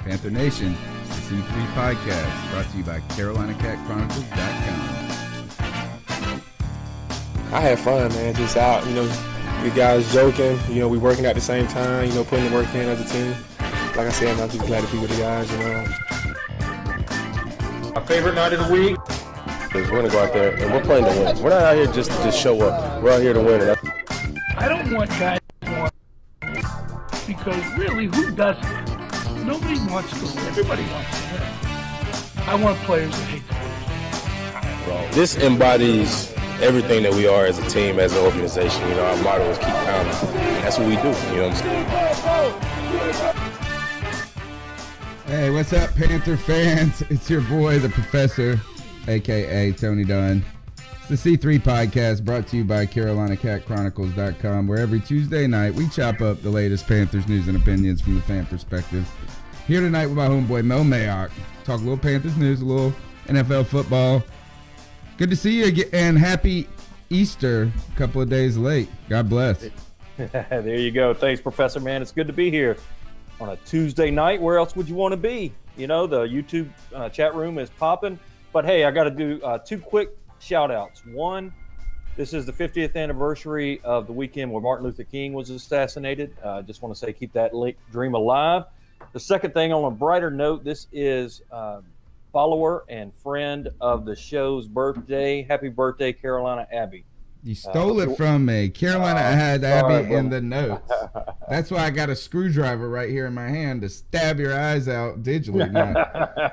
Panther Nation, the C3 Podcast, brought to you by CarolinaCatChronicles.com. I had fun, man, just out, the guys joking, we working at the same time, putting the work in as a team. Like I said, I'm just glad to be with the guys, My favorite night of the week? We're going to go out there, and we're playing to win. We're not out here just to just show up. We're out here to win. I don't want guys to win, because really, who doesn't? Nobody wants to win. Everybody wants to win. I want players that hate to lose. This embodies everything that we are as a team, as an organization. Our motto is keep pounding. That's what we do, you know what I'm saying? Hey, what's up, Panther fans? It's your boy, the Professor, a.k.a. Tony Dunn. It's the C3 Podcast, brought to you by CarolinaCatChronicles.com, where every Tuesday night we chop up the latest Panthers news and opinions from the fan perspective. Here tonight with my homeboy, Mel Mayock. Talk a little Panthers news, a little NFL football. Good to see you again, and happy Easter, a couple of days late. God bless. There you go. Thanks, Professor, man. It's good to be here on a Tuesday night. Where else would you want to be? The YouTube chat room is popping. But, hey, I got to do two quick shout-outs. One, this is the 50th anniversary of the weekend where Martin Luther King was assassinated. I just want to say keep that dream alive. The second thing, on a brighter note, this is follower and friend of the show's birthday. Happy birthday, Carolina Abby. You stole it from me. Carolina had Abby in the notes. That's why I got a screwdriver right here in my hand to stab your eyes out digitally. Now,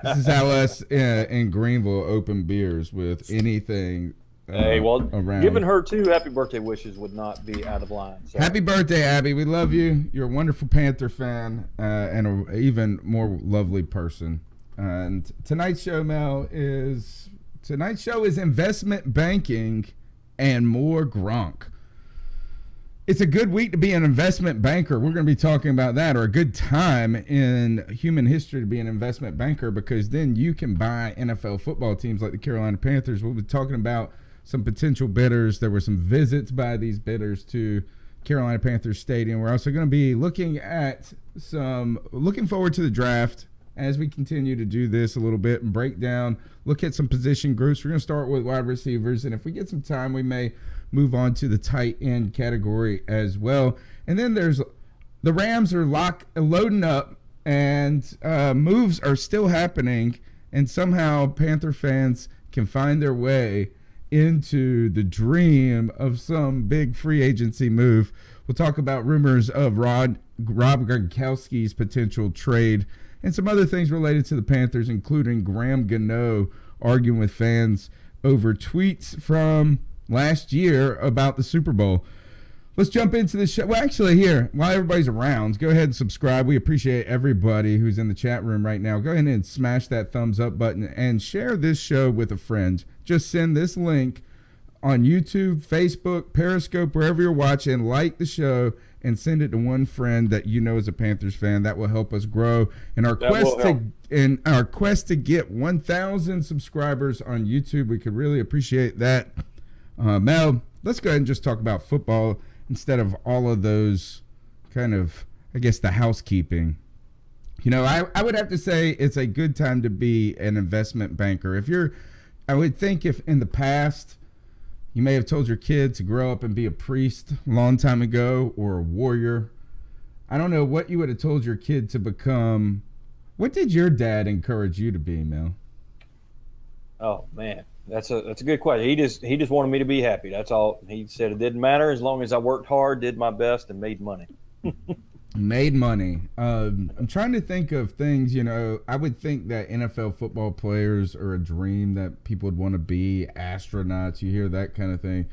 this is how us in Greenville open beers with anything around. Giving her two happy birthday wishes would not be out of line. So. Happy birthday, Abby. We love you. You're a wonderful Panther fan and an even more lovely person. And tonight's show, Mel, is investment banking and more Gronk. It's a good week to be an investment banker. We're going to be talking about that, or a good time in human history to be an investment banker, because then you can buy NFL football teams like the Carolina Panthers. We'll be talking about some potential bidders. There were some visits by these bidders to Carolina Panthers Stadium. We're also going to be looking forward to the draft as we continue to do this a little bit and break down, look at some position groups. We're going to start with wide receivers, and if we get some time, we may move on to the tight end category as well. And then there's the Rams are loading up, and moves are still happening, and somehow Panther fans can find their way into the dream of some big free agency move. We'll talk about rumors of Rob Gronkowski's potential trade and some other things related to the Panthers, including Graham Gano arguing with fans over tweets from last year about the Super Bowl. Let's jump into the show. Well, actually, here, while everybody's around, go ahead and subscribe. We appreciate everybody who's in the chat room right now. Go ahead and smash that thumbs up button and share this show with a friend. Just send this link on YouTube, Facebook, Periscope, wherever you're watching. Like the show and send it to one friend that you know is a Panthers fan. That will help us grow in our quest to get 1,000 subscribers on YouTube. We could really appreciate that. Mel, let's go ahead and just talk about football instead of all of those kind of, I guess, the housekeeping. I would have to say it's a good time to be an investment banker. I would think if in the past you may have told your kid to grow up and be a priest a long time ago, or a warrior. I don't know what you would have told your kid to become. What did your dad encourage you to be, Mel? Oh man, that's a good question. He just wanted me to be happy. That's all. He said it didn't matter as long as I worked hard, did my best, and made money. Made money. I'm trying to think of things, I would think that NFL football players are a dream that people would want to be. Astronauts, you hear that kind of thing.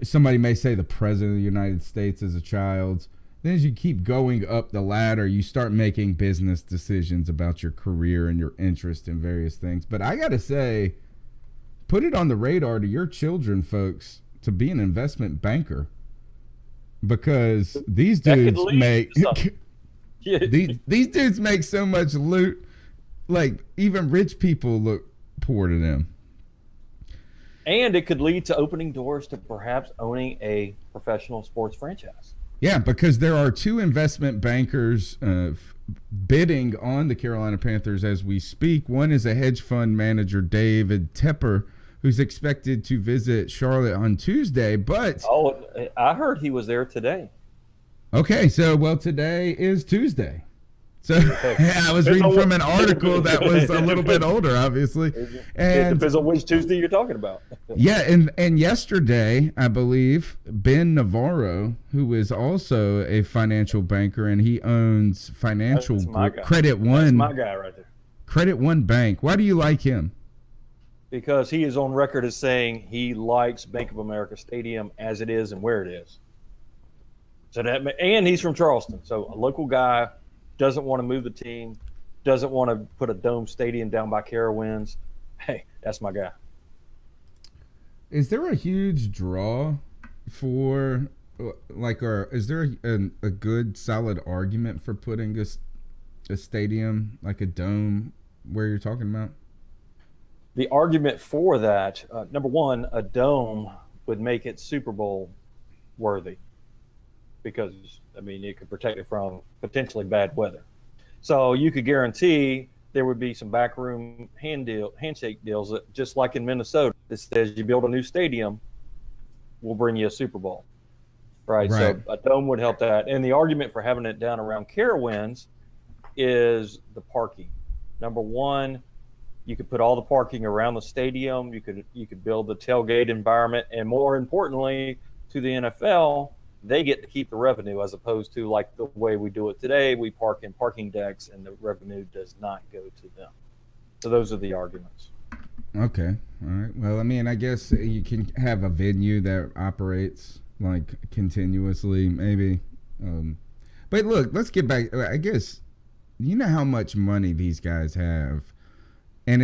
Somebody may say the president of the United States as a child. Then as you keep going up the ladder, you start making business decisions about your career and your interest in various things. But I got to say, put it on the radar to your children, folks, to be an investment banker. Because these dudes make these dudes make so much loot, like even rich people look poor to them. And it could lead to opening doors to perhaps owning a professional sports franchise. Yeah, because there are two investment bankers bidding on the Carolina Panthers as we speak. One is a hedge fund manager, David Tepper, who's expected to visit Charlotte on Tuesday. But I heard he was there today. Okay, so today is Tuesday. So I was reading from an article that was a little bit older, obviously. And it depends on which Tuesday you're talking about. Yeah, and yesterday, I believe, Ben Navarro, who is also a financial banker, and he owns financial group, Credit One. That's my guy right there. Credit One Bank. Why do you like him? Because he is on record as saying he likes Bank of America Stadium as it is and where it is. So and he's from Charleston, so a local guy. Doesn't want to move the team, doesn't want to put a dome stadium down by Carowinds. Hey, that's my guy. Is there a huge draw for, is there a good, solid argument for putting a stadium, like a dome, where you're talking about? The argument for that, number one, a dome would make it Super Bowl worthy. Because, it could protect it from potentially bad weather. So you could guarantee there would be some backroom handshake deals that, just like in Minnesota, that says you build a new stadium, we'll bring you a Super Bowl. Right? So a dome would help that. And the argument for having it down around Carowinds is the parking. Number one, you could put all the parking around the stadium. You could build the tailgate environment. And more importantly, to the NFL, they get to keep the revenue as opposed to like the way we do it today. We park in parking decks and the revenue does not go to them. So those are the arguments. Okay. All right. Well, I guess you can have a venue that operates like continuously maybe. But look, let's get back. I guess, you know how much money these guys have, and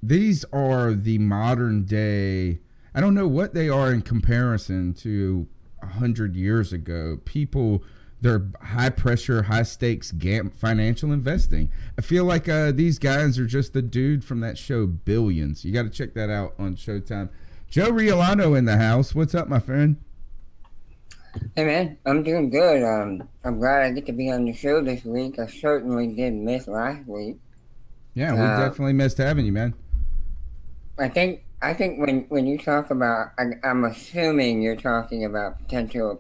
these are the modern day. I don't know what they are in comparison to 100 years ago. People, they're high pressure, high stakes financial investing. I feel like these guys are just the dude from that show Billions. You got to check that out on Showtime. Joe Riolano in the house. What's up, my friend? Hey man, I'm doing good. I'm glad I get to be on the show this week. I certainly did miss last week. Yeah, we definitely missed having you, man. I think when you talk about, I'm assuming you're talking about potential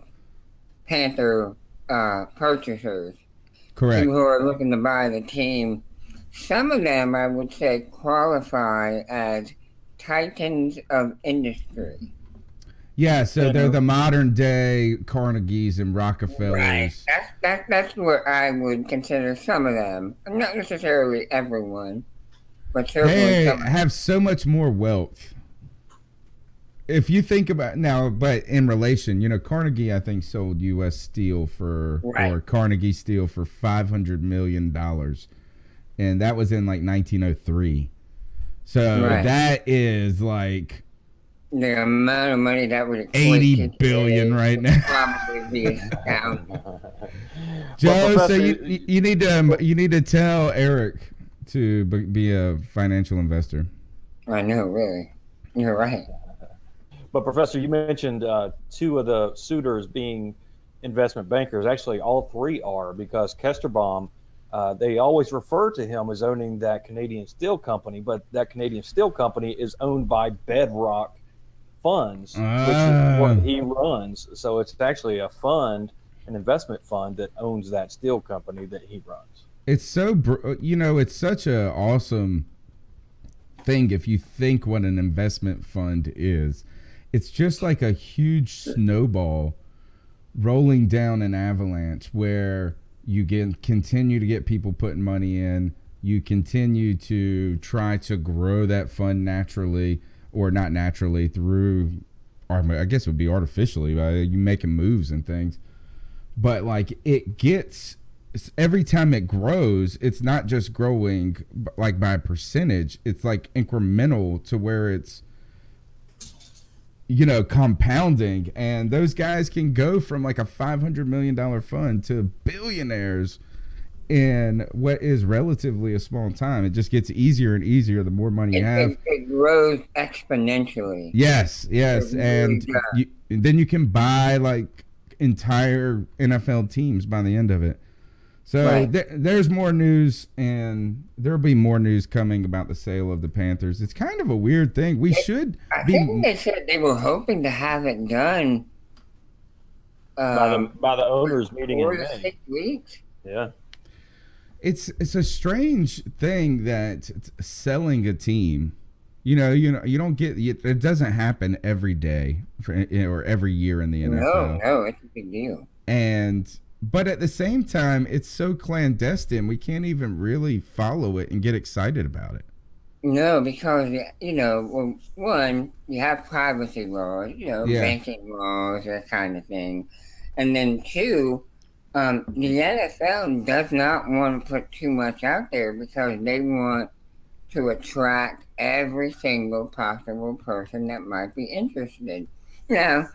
Panther purchasers. Correct. People who are looking to buy the team. Some of them, I would say, qualify as titans of industry. Yeah, so they're the modern day Carnegies and Rockefellers. Right. That's what I would consider some of them. Not necessarily everyone. But they have so much more wealth. If you think about now, but in relation, Carnegie, I think, sold U.S. Steel or Carnegie Steel for $500 million. And that was in like 1903. So that is like the amount of money that would equate $80 billion right now. Probably be astounding. Joe, so you need to tell Eric to be a financial investor. I know, really. You're right. But, Professor, you mentioned two of the suitors being investment bankers. Actually, all three are, because Kesterbaum, they always refer to him as owning that Canadian Steel Company, but that Canadian Steel Company is owned by Bedrock Funds, which is what he runs. So it's actually a fund, an investment fund that owns that steel company that he runs. It's so, it's such a awesome thing if you think what an investment fund is. It's just like a huge snowball rolling down an avalanche where you continue to get people putting money in. You continue to try to grow that fund naturally, or not naturally, through, I guess it would be artificially, you making moves and things. But like every time it grows, it's not just growing like by a percentage. It's like incremental to where it's, compounding. And those guys can go from like a $500 million fund to billionaires in what is relatively a small time. It just gets easier and easier the more money you have. It grows exponentially. Yes. And then you can buy like entire NFL teams by the end of it. So Right. there's more news, and there'll be more news coming about the sale of the Panthers. It's kind of a weird thing. We should I be. think they said they were hoping to have it done by the owners meeting 4 in to May. 6 weeks. Yeah. It's a strange thing that selling a team. You don't get it. Doesn't happen every day or every year in the NFL. No, it's a big deal. But at the same time, it's so clandestine, we can't even really follow it and get excited about it. No, because well, one, you have privacy laws, banking laws, that kind of thing, and then two, the NFL does not want to put too much out there because they want to attract every single possible person that might be interested. Now,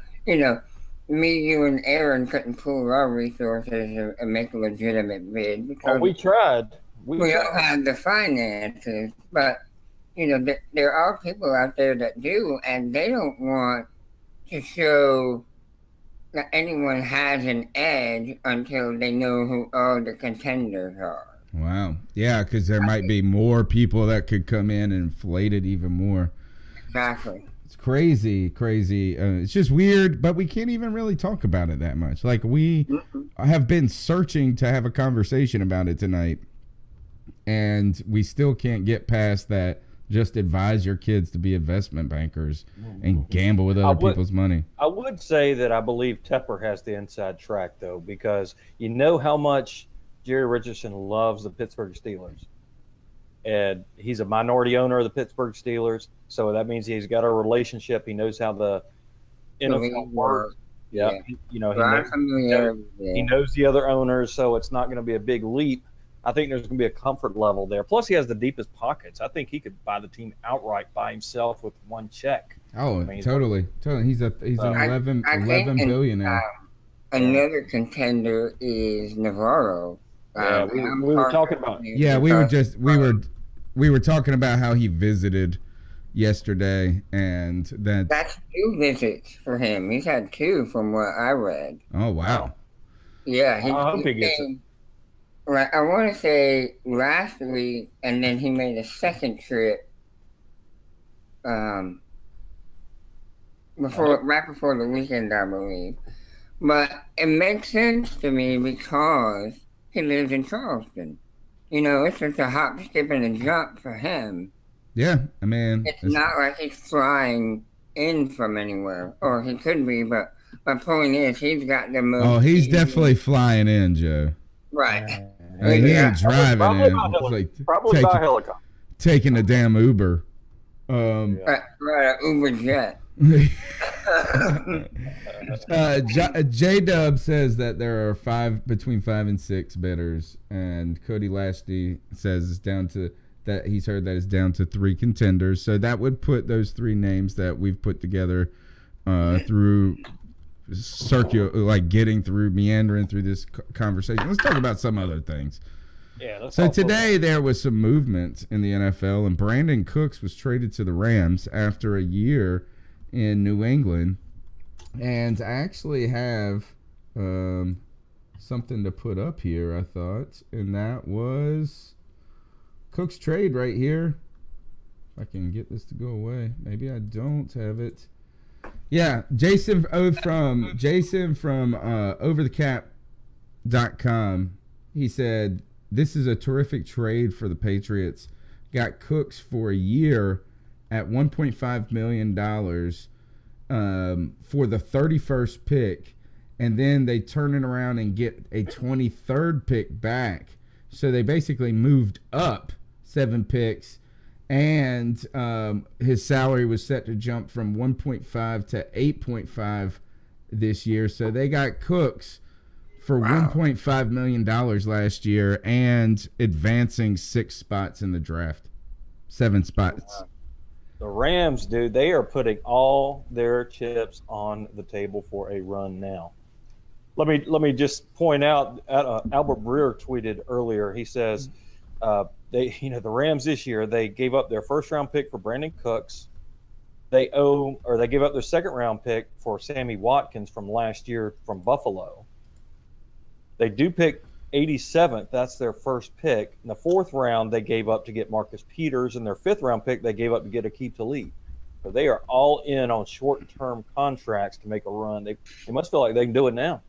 me, you, and Aaron couldn't pool our resources and make a legitimate bid because we tried. We don't have the finances, but there are people out there that do, and they don't want to show that anyone has an edge until they know who all the contenders are. Wow. Yeah, because there might be more people that could come in and inflate it even more. Exactly. It's crazy. It's just weird, but we can't even really talk about it that much. Like, we have been searching to have a conversation about it tonight, and we still can't get past that. Just advise your kids to be investment bankers and gamble with other people's money. I would say that I believe Tepper has the inside track, though, because you know how much Jerry Richardson loves the Pittsburgh Steelers. And he's a minority owner of the Pittsburgh Steelers, so that means he's got a relationship. He knows how the NFL works. Yeah. He knows the other owners, so it's not going to be a big leap. I think there's going to be a comfort level there. Plus, he has the deepest pockets. I think he could buy the team outright by himself with one check. Oh, totally. He's an 11 billionaire. Another contender is Navarro. Yeah, we were talking about. Yeah, we were talking about how he visited yesterday, and that's 2 visits for him. He's had 2 from what I read. Oh wow. Yeah, I hope he gets it. Right, I want to say last week, and then he made a second trip right before the weekend, I believe. But it makes sense to me because he lives in Charleston. It's just a hop, skip, and a jump for him. Yeah, I mean, it's not like he's flying in from anywhere, or he could be. But my point is, he's got the most. Oh, he's definitely flying in, Joe. Right. He ain't driving in. Probably by helicopter. Taking a damn Uber. Right, Uber jet. J-Dub says that there are between 5 and 6 bidders, and Cody Lashley says it's down to that. He's heard that it's down to 3 contenders. So that would put those 3 names that we've put together through meandering through this conversation. Let's talk about some other things. Yeah. So today there was some movement in the NFL, and Brandon Cooks was traded to the Rams after a year in New England. And I actually have something to put up here, I thought, and that was Cooks' trade right here. If I can get this to go away. Maybe I don't have it. Yeah, Jason from overthecap.com. He said, this is a terrific trade for the Patriots. Got Cooks for a year at $1.5 million for the 31st pick, and then they turn it around and get a 23rd pick back. So they basically moved up 7 picks, and his salary was set to jump from 1.5 to 8.5 this year. So they got Cooks for $1.5 million last year and advancing 6 spots in the draft. 7 spots. The Rams, dude, they are putting all their chips on the table for a run now. Let me just point out, Albert Breer tweeted earlier. He says, the Rams this year, they gave up their first round pick for Brandon Cooks. They gave up their second round pick for Sammy Watkins from last year from Buffalo. They do pick 87th, that's their first pick. In the 4th round, they gave up to get Marcus Peters. In their 5th round pick, they gave up to get Aqib Talib. So they are all in on short-term contracts to make a run. They must feel like they can do it now.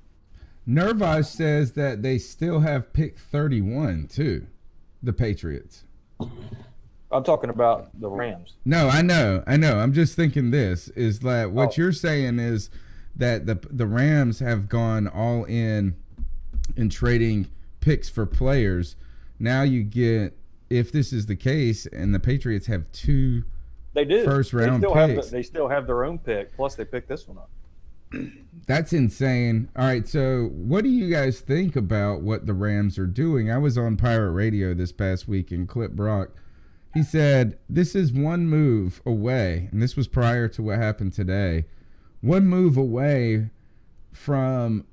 Nervaj says that they still have pick 31 too, the Patriots. I'm talking about the Rams. No, I know. I'm just thinking this is that what you're saying is that the Rams have gone all in trading picks for players. Now you get, if this is the case, and the Patriots have 2 first round picks. They still have their own pick, plus they picked this one up. That's insane. All right, so what do you guys think about what the Rams are doing? I was on Pirate Radio this past week, and Clip Brock, he said, this is one move away, and this was prior to what happened today, one move away from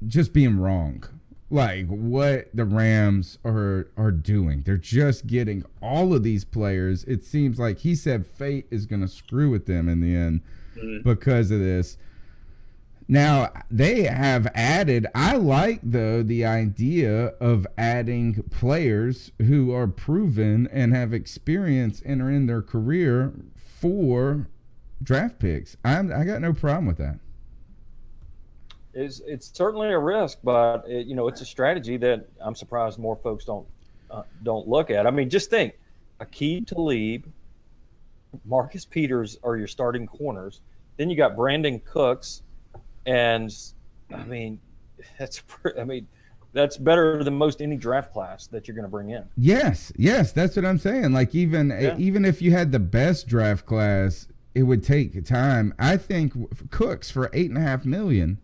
just being wrong. Like what the Rams are doing. They're just getting all of these players. It seems like he said fate is going to screw with them in the end because of this. Now, they have added, I like, though, the idea of adding players who are proven and have experience and are in their career for draft picks. I got no problem with that. It's certainly a risk, but it's a strategy that I'm surprised more folks don't look at. I mean, just think, Aqib Talib, Marcus Peters are your starting corners. Then you got Brandon Cooks, and I mean, that's better than most any draft class that you're going to bring in. Yes, that's what I'm saying. Like even if you had the best draft class, it would take time. I think Cooks for $8.5 million.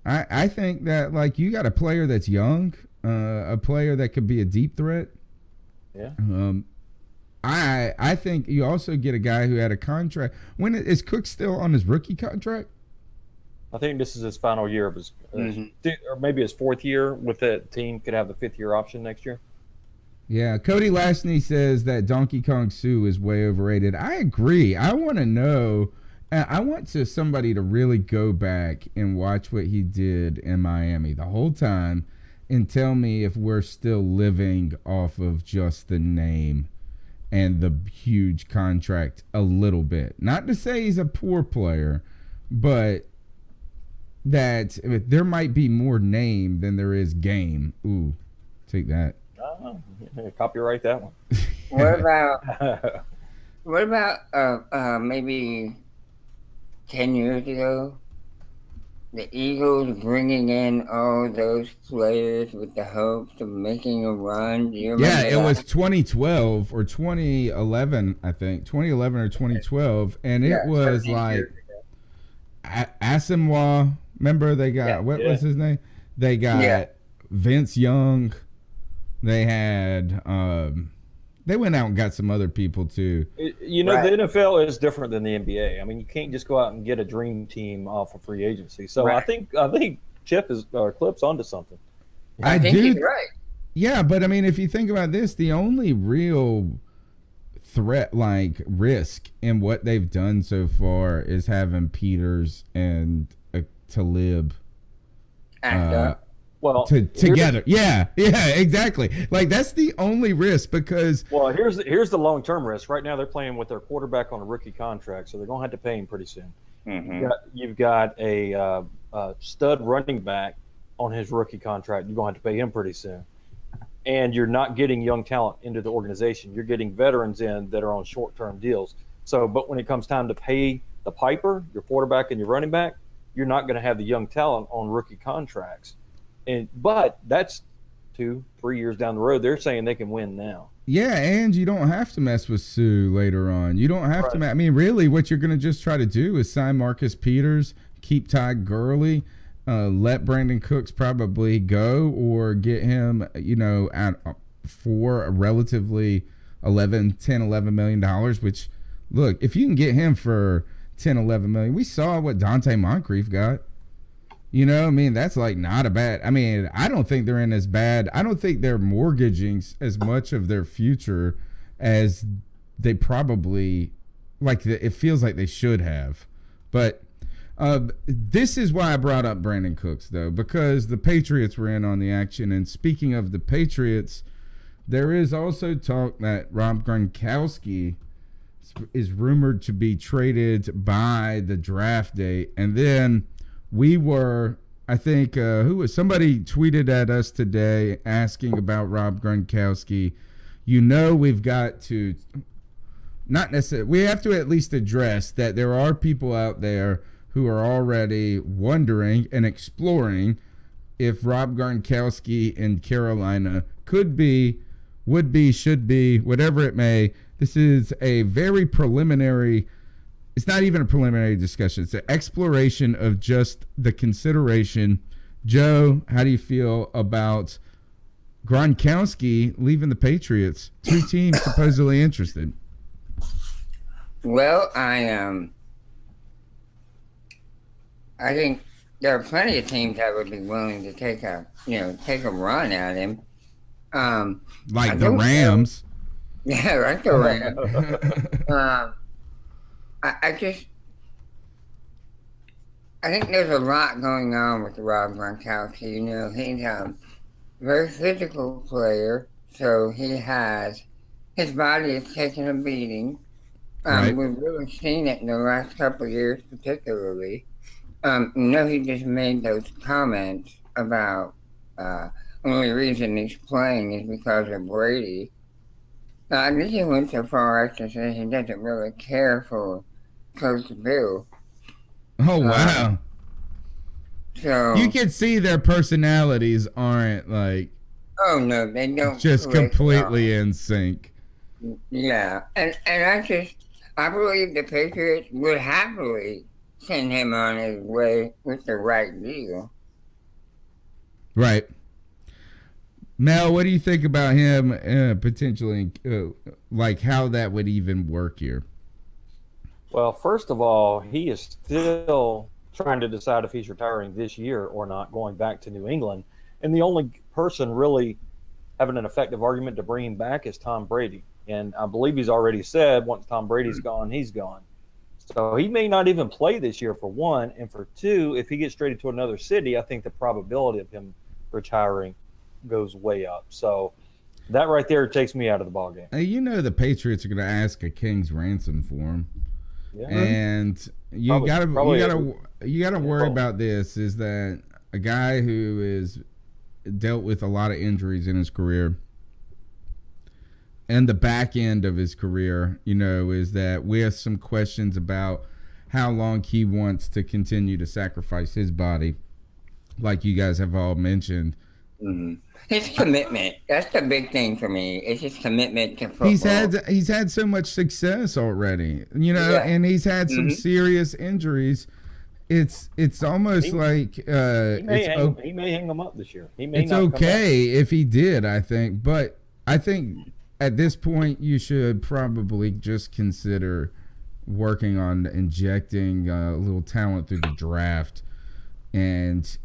I think that, like, you got a player that's young, a player that could be a deep threat. Yeah. I think you also get a guy who had a contract. When is Cook still on his rookie contract? I think this is his final year of his, or maybe his 4th year with that team. Could have the 5th year option next year. Yeah, Cody Lashney says that Donkey Kong Sue is way overrated. I agree. I want to know. I want somebody to really go back and watch what he did in Miami the whole time and tell me if we're still living off of just the name and the huge contract a little bit. Not to say he's a poor player, but that there might be more name than there is game. Ooh, take that. Copyright that one. What about maybe 10 years ago, the Eagles bringing in all those players with the hopes of making a run? Do you remember that? It was 2012 or 2011, I think. 2011 or 2012. And it was like Asamoah. Remember they got, what was his name? They got Vince Young. They had they went out and got some other people too. The NFL is different than the NBA. I mean, you can't just go out and get a dream team off of free agency. So I think Clip's onto something. I think he's right. Yeah, but I mean, if you think about this, the only real threat, like risk in what they've done so far is having Peters and Talib together. Yeah, exactly. Like that's the only risk because. Well, here's the long-term risk. Right now, they're playing with their quarterback on a rookie contract, so they're going to have to pay him pretty soon. Mm-hmm. You've got a stud running back on his rookie contract. You're going to have to pay him pretty soon, and you're not getting young talent into the organization. You're getting veterans in that are on short-term deals. So, but when it comes time to pay the piper, your quarterback and your running back, you're not going to have the young talent on rookie contracts. But that's 2-3 years down the road. They're saying they can win now. Yeah, and you don't have to mess with Sue later on. You don't have to. I mean, really, what you're going to just try to do is sign Marcus Peters, keep Ty Gurley, let Brandon Cooks probably go, or get him, for a relatively $11 million. Which, look, if you can get him for $10-11 million, we saw what Dante Moncrief got. I mean, that's like not a bad. I mean, I don't think they're in as bad. I don't think they're mortgaging as much of their future as they probably it feels like they should have. But This is why I brought up Brandon Cooks, though, because the Patriots were in on the action. And speaking of the Patriots, there is also talk that Rob Gronkowski is rumored to be traded by the draft day. And then we were, I think, somebody tweeted at us today asking about Rob Gronkowski. We've got to, not necessarily, we have to at least address that there are people out there who are already wondering and exploring if Rob Gronkowski in Carolina could be, would be, should be, whatever it may. This is a very preliminary, it's not even a preliminary discussion. It's an exploration of just the consideration. Joe, how do you feel about Gronkowski leaving the Patriots? Two teams supposedly interested. Well, I think there are plenty of teams that would be willing to take a run at him. Like the Rams. Yeah, like the Rams. I think there's a lot going on with Rob Gronkowski. He's a very physical player, so his body is taking a beating. Right. We've really seen it in the last couple of years, particularly. He just made those comments about only reason he's playing is because of Brady. I think he went so far as to say he doesn't really care for Coach Bill. Oh, wow. So you can see their personalities aren't like... Oh, no, they don't. Just completely in sync. Yeah. And I believe the Patriots would happily send him on his way with the right deal. Right. Mel, what do you think about him potentially, like how that would even work here? Well, first of all, he is still trying to decide if he's retiring this year or not, going back to New England. And the only person really having an effective argument to bring him back is Tom Brady. And I believe he's already said once Tom Brady's gone, he's gone. So he may not even play this year, for one. And for two, if he gets traded to another city, I think the probability of him retiring goes way up. So that right there takes me out of the ballgame. The Patriots are going to ask a king's ransom for him. Yeah. And you gotta worry about this, is that a guy who is dealt with a lot of injuries in his career, and the back end of his career, is that we have some questions about how long he wants to continue to sacrifice his body, like you guys have all mentioned. Mm-hmm. His commitment. That's the big thing for me. It's his commitment to football. He's had so much success already, and he's had some serious injuries. It's almost like he may hang them up this year. He may. It's not okay if he did, I think, but I think at this point you should probably just consider working on injecting a little talent through the draft and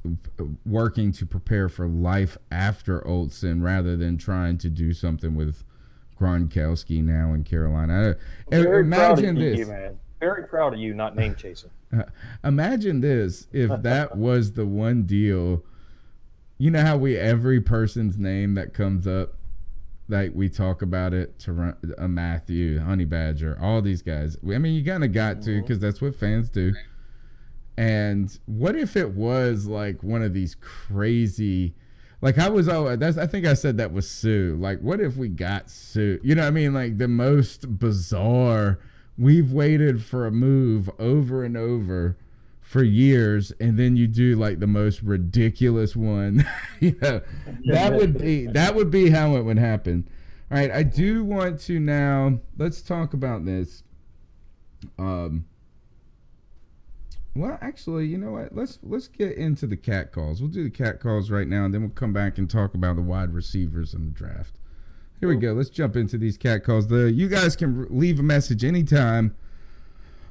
working to prepare for life after Olsen, rather than trying to do something with Gronkowski now in Carolina. Imagine this. You, man. Very proud of you not name chasing. Imagine this, if that was the one deal. You know how every person's name that comes up, like we talk about it, to Matthew, Honey Badger, all these guys. I mean, you kind of got to, because that's what fans do. And what if it was like one of these crazy, like I think I said that was Sue. Like, what if we got Sue? You know what I mean? Like the most bizarre, we've waited for a move over and over for years, and then you do like the most ridiculous one. That would be how it would happen. All right, I do want to now, let's talk about this. Well, actually, you know what? Let's get into the cat calls. We'll do the cat calls right now, and then we'll come back and talk about the wide receivers in the draft. Here we go. Let's jump into these cat calls. You guys can leave a message anytime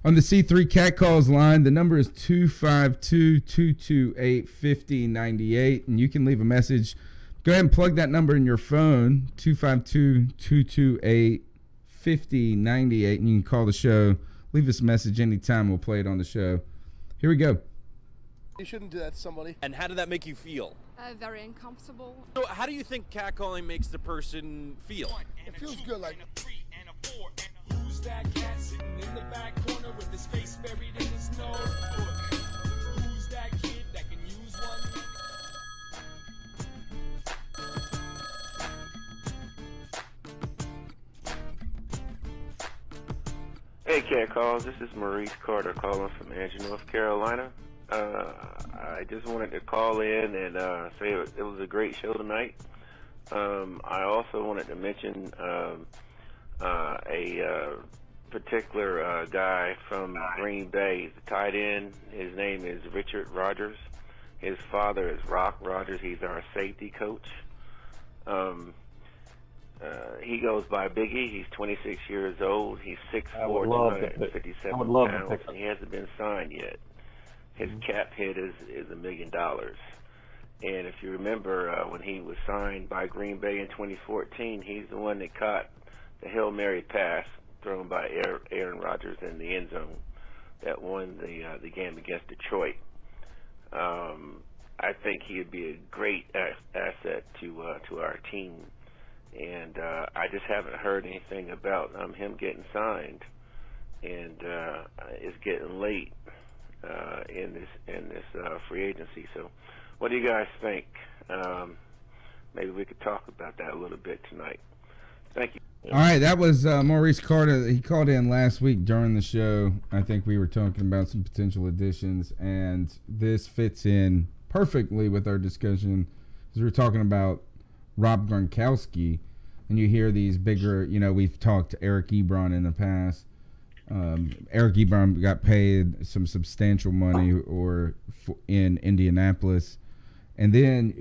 on the C3 cat calls line. The number is 252-228-5098, and you can leave a message. Go ahead and plug that number in your phone, 252-228-5098, and you can call the show. Leave us a message anytime. We'll play it on the show. Here we go. You shouldn't do that to somebody. And how did that make you feel? Very uncomfortable. So how do you think catcalling makes the person feel? It feels good, like. Who's that cat sitting in the back corner with his face buried in his nose? Who's that kid that can use one? Hey, Cat Calls. This is Maurice Carter calling from Angela, North Carolina. I just wanted to call in and say it was a great show tonight. I also wanted to mention a particular guy from Green Bay, the tight end. His name is Richard Rodgers. His father is Rock Rodgers. He's our safety coach. He goes by Biggie. He's 26 years old. He's 6'4", 257 pounds. He hasn't been signed yet. His cap hit is $1 million. And if you remember, when he was signed by Green Bay in 2014, he's the one that caught the Hail Mary pass thrown by Aaron Rodgers in the end zone that won the game against Detroit. I think he would be a great asset to our team. And I just haven't heard anything about him getting signed, and it's getting late in this free agency. So, what do you guys think? Maybe we could talk about that a little bit tonight. Thank you. All right, that was Maurice Carter. He called in last week during the show. I think we were talking about some potential additions, and this fits in perfectly with our discussion because we were talking about Rob Gronkowski, and you hear these bigger, we've talked to Eric Ebron in the past. Eric Ebron got paid some substantial money in Indianapolis. And then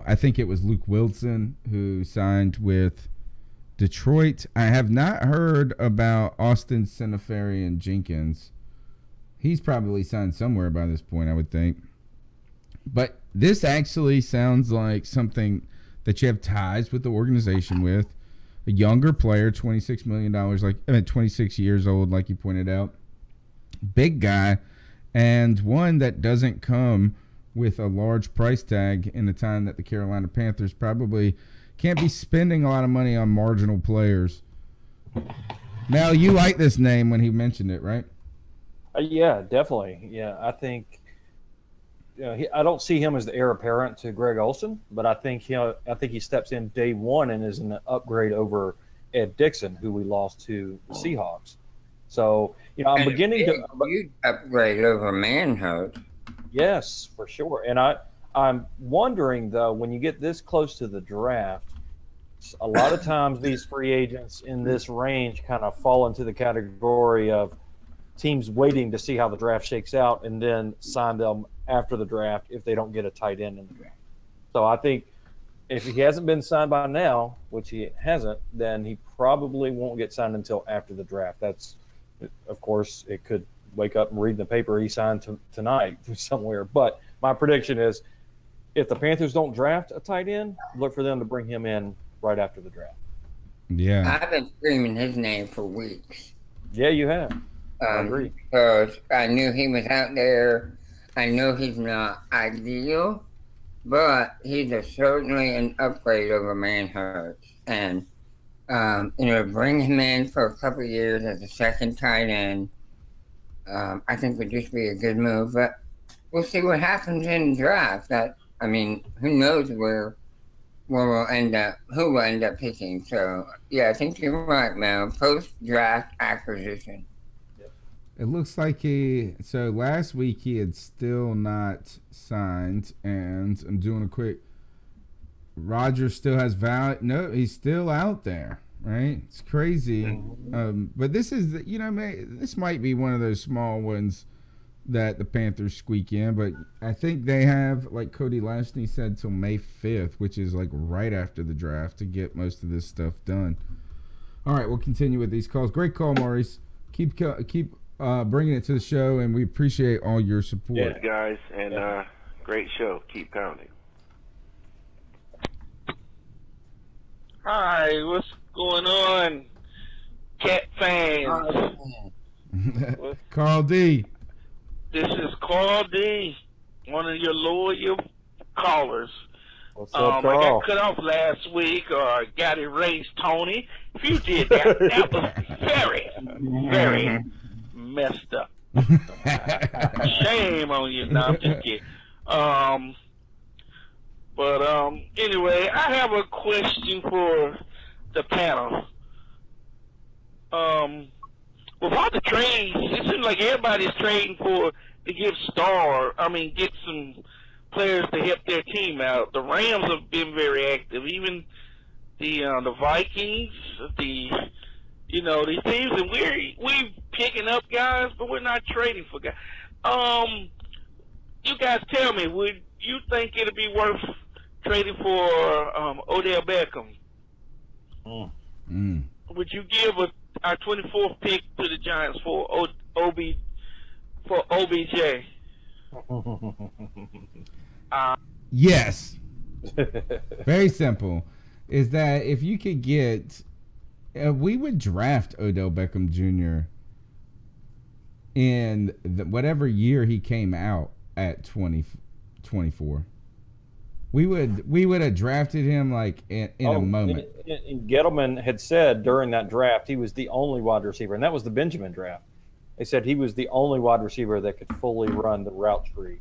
I think it was Luke Wilson who signed with Detroit. I have not heard about Austin Seferian-Jenkins. He's probably signed somewhere by this point, I would think. But this actually sounds like something that you have ties with the organization with. A younger player, $26 million, 26 years old, like you pointed out. Big guy, and one that doesn't come with a large price tag in the time that the Carolina Panthers probably can't be spending a lot of money on marginal players. Mel, you like this name when he mentioned it, right? Yeah, definitely. Yeah, I think I don't see him as the heir apparent to Greg Olsen, but I think he steps in day one and is an upgrade over Ed Dixon, who we lost to the Seahawks. So I'm beginning to upgrade over Manhart. Yes, for sure. And I'm wondering though, when you get this close to the draft, a lot of times these free agents in this range kind of fall into the category of teams waiting to see how the draft shakes out and then sign them after the draft if they don't get a tight end in the draft. So I think if he hasn't been signed by now, which he hasn't, then he probably won't get signed until after the draft. That's, of course, it could wake up and read in the paper he signed tonight somewhere. But my prediction is if the Panthers don't draft a tight end, look for them to bring him in right after the draft. Yeah. I've been screaming his name for weeks. Yeah, you have. I agree. Because I knew he was out there. I know he's not ideal, but he's certainly an upgrade over Manhart. And, bring him in for a couple of years as a second tight end, I think would just be a good move. But we'll see what happens in the draft. Who knows where we'll end up, who will end up picking. So, yeah, I think you're right, Mel. Post-draft acquisition. It looks like last week he had still not signed, and I'm doing a quick. Rodgers still has value. No, he's still out there, right? It's crazy. But this is, this might be one of those small ones that the Panthers squeak in, but I think they have, like Cody Lashney said, till May 5th, which is like right after the draft to get most of this stuff done. All right, we'll continue with these calls. Great call, Maurice. Keep bringing it to the show, and we appreciate all your support. Yes, guys, and great show. Keep pounding. Hi, what's going on, Cat fans? Carl D. This is Carl D, one of your loyal callers. What's up, Carl? I got cut off last week, or I got erased, Tony. If you did that, that was very, very messed up. Shame on you. No, I'm just kidding. Anyway, I have a question for the panel. With all the trades, it seems like everybody's trading to get some players to help their team out. The Rams have been very active. Even the Vikings, these teams, and we're picking up guys, but we're not trading for guys. You guys tell me, would you think it'd be worth trading for Odell Beckham? Would you give our 24th pick to the Giants for OBJ? Yes. Very simple. Is that if you could get, we would draft Odell Beckham Jr. in whatever year he came out at 24. We would have drafted him like in a moment. And Gettleman had said during that draft he was the only wide receiver, and that was the Benjamin draft. They said he was the only wide receiver that could fully run the route tree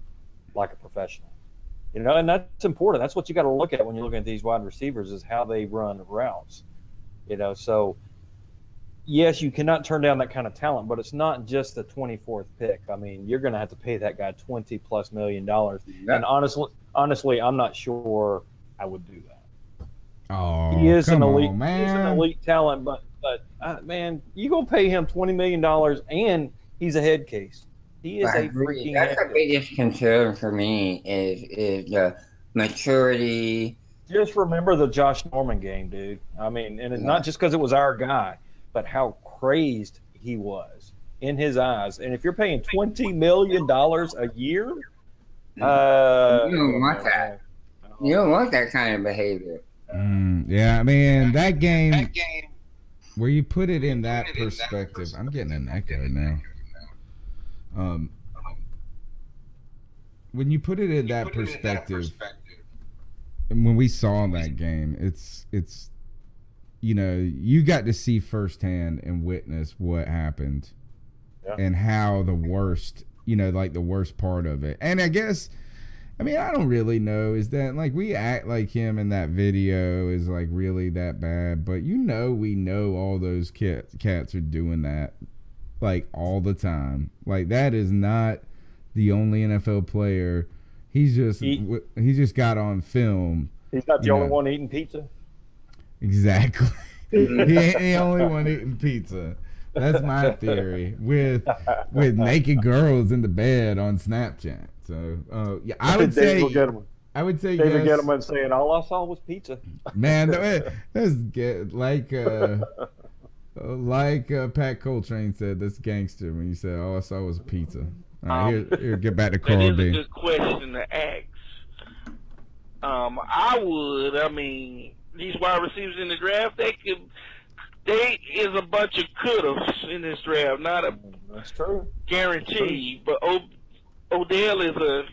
like a professional. And that's important. That's what you got to look at when you're looking at these wide receivers, is how they run routes. So yes, you cannot turn down that kind of talent, but it's not just the 24th pick. I mean, you're going to have to pay that guy $20+ million. Yeah. And honestly, I'm not sure I would do that. Oh, he is an elite, man. He's an elite talent, but man, you gonna pay him $20 million, and he's a head case. He is a freaking. That's the biggest concern for me is the maturity. Just remember the Josh Norman game, dude. I mean, and it's not just because it was our guy, but how crazed he was in his eyes. And if you're paying $20 million a year, you don't want that. You don't want that kind of behavior. Yeah, I mean, that game, where you put it in that perspective, I'm getting an echo now. When you put it in that perspective, and when we saw that game, it's you got to see firsthand and witness what happened, and how the worst, the worst part of it. And I guess, I don't really know, is that like we act like him in that video is like really that bad, but we know all those cats are doing that like all the time. Like that is not the only NFL player. He just got on film. He's not the only one eating pizza. Exactly. He ain't the only one eating pizza. That's my theory. With naked girls in the bed on Snapchat. So yeah, I would say David yes. Gettleman saying all I saw was pizza. Man, that's like Pat Coltrane said, that's gangster when you said all I saw was a pizza. All right, here, get back to Carl D. That is a good question to ask. These wide receivers in the draft, they is a bunch of could-haves in this draft, not a that's true. guarantee. But Odell is a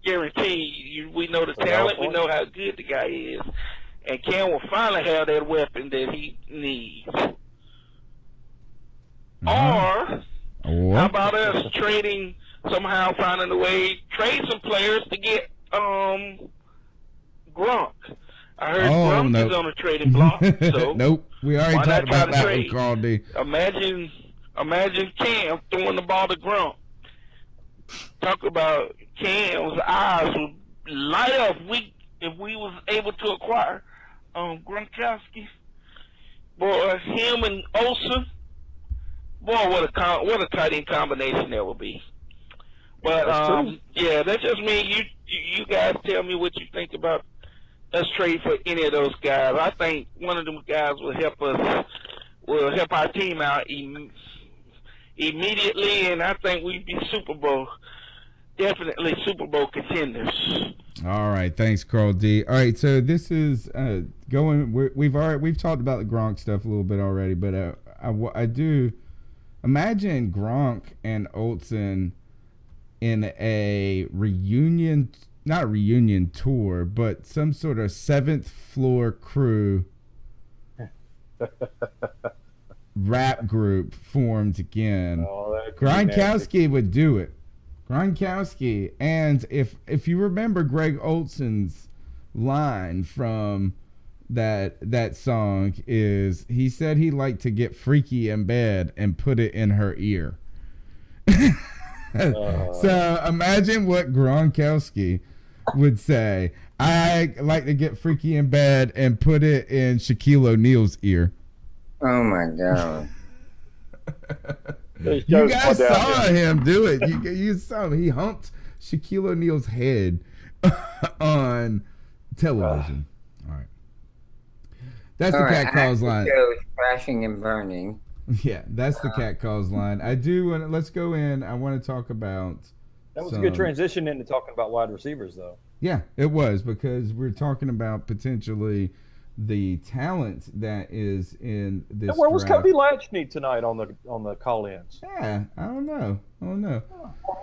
guarantee. We know the talent. We know how good the guy is. And Cam will finally have that weapon that he needs. Or how about us trading, somehow finding a way, trade some players to get Gronk. I heard Gronk is on a trading block. So nope. We already talked about that one, Carl D. Imagine Cam throwing the ball to Gronk. Talk about Cam's eyes would light up if we was able to acquire Gronkowski. Boy, him and Olsen. Boy, what a tight end combination that would be. But yeah, that's just me. You guys tell me what you think about us trade for any of those guys. I think one of them guys will help our team out immediately, and I think we'd be definitely Super Bowl contenders. All right, thanks, Carl D. All right, so this is we've talked about the Gronk stuff a little bit already, but I do imagine Gronk and Olsen in a reunion, not a reunion tour, but some sort of seventh floor crew rap group formed again. Gronkowski would do it. Gronkowski. And if you remember Greg Olson's line from that song is, he said he liked to get freaky in bed and put it in her ear. So imagine what Gronkowski would say. I like to get freaky in bed and put it in Shaquille O'Neal's ear. Oh my God. You guys saw him do it. You saw him. He humped Shaquille O'Neal's head on television. All right. That's the cat calls line. Crashing and burning. Yeah, that's the cat calls line. I do want to, let's go in. I want to talk about. That was a good transition into talking about wide receivers, though. Yeah, it was, because we're talking about potentially the talent that is in this. And where was Cody Latchney tonight on the call-ins? Yeah, I don't know.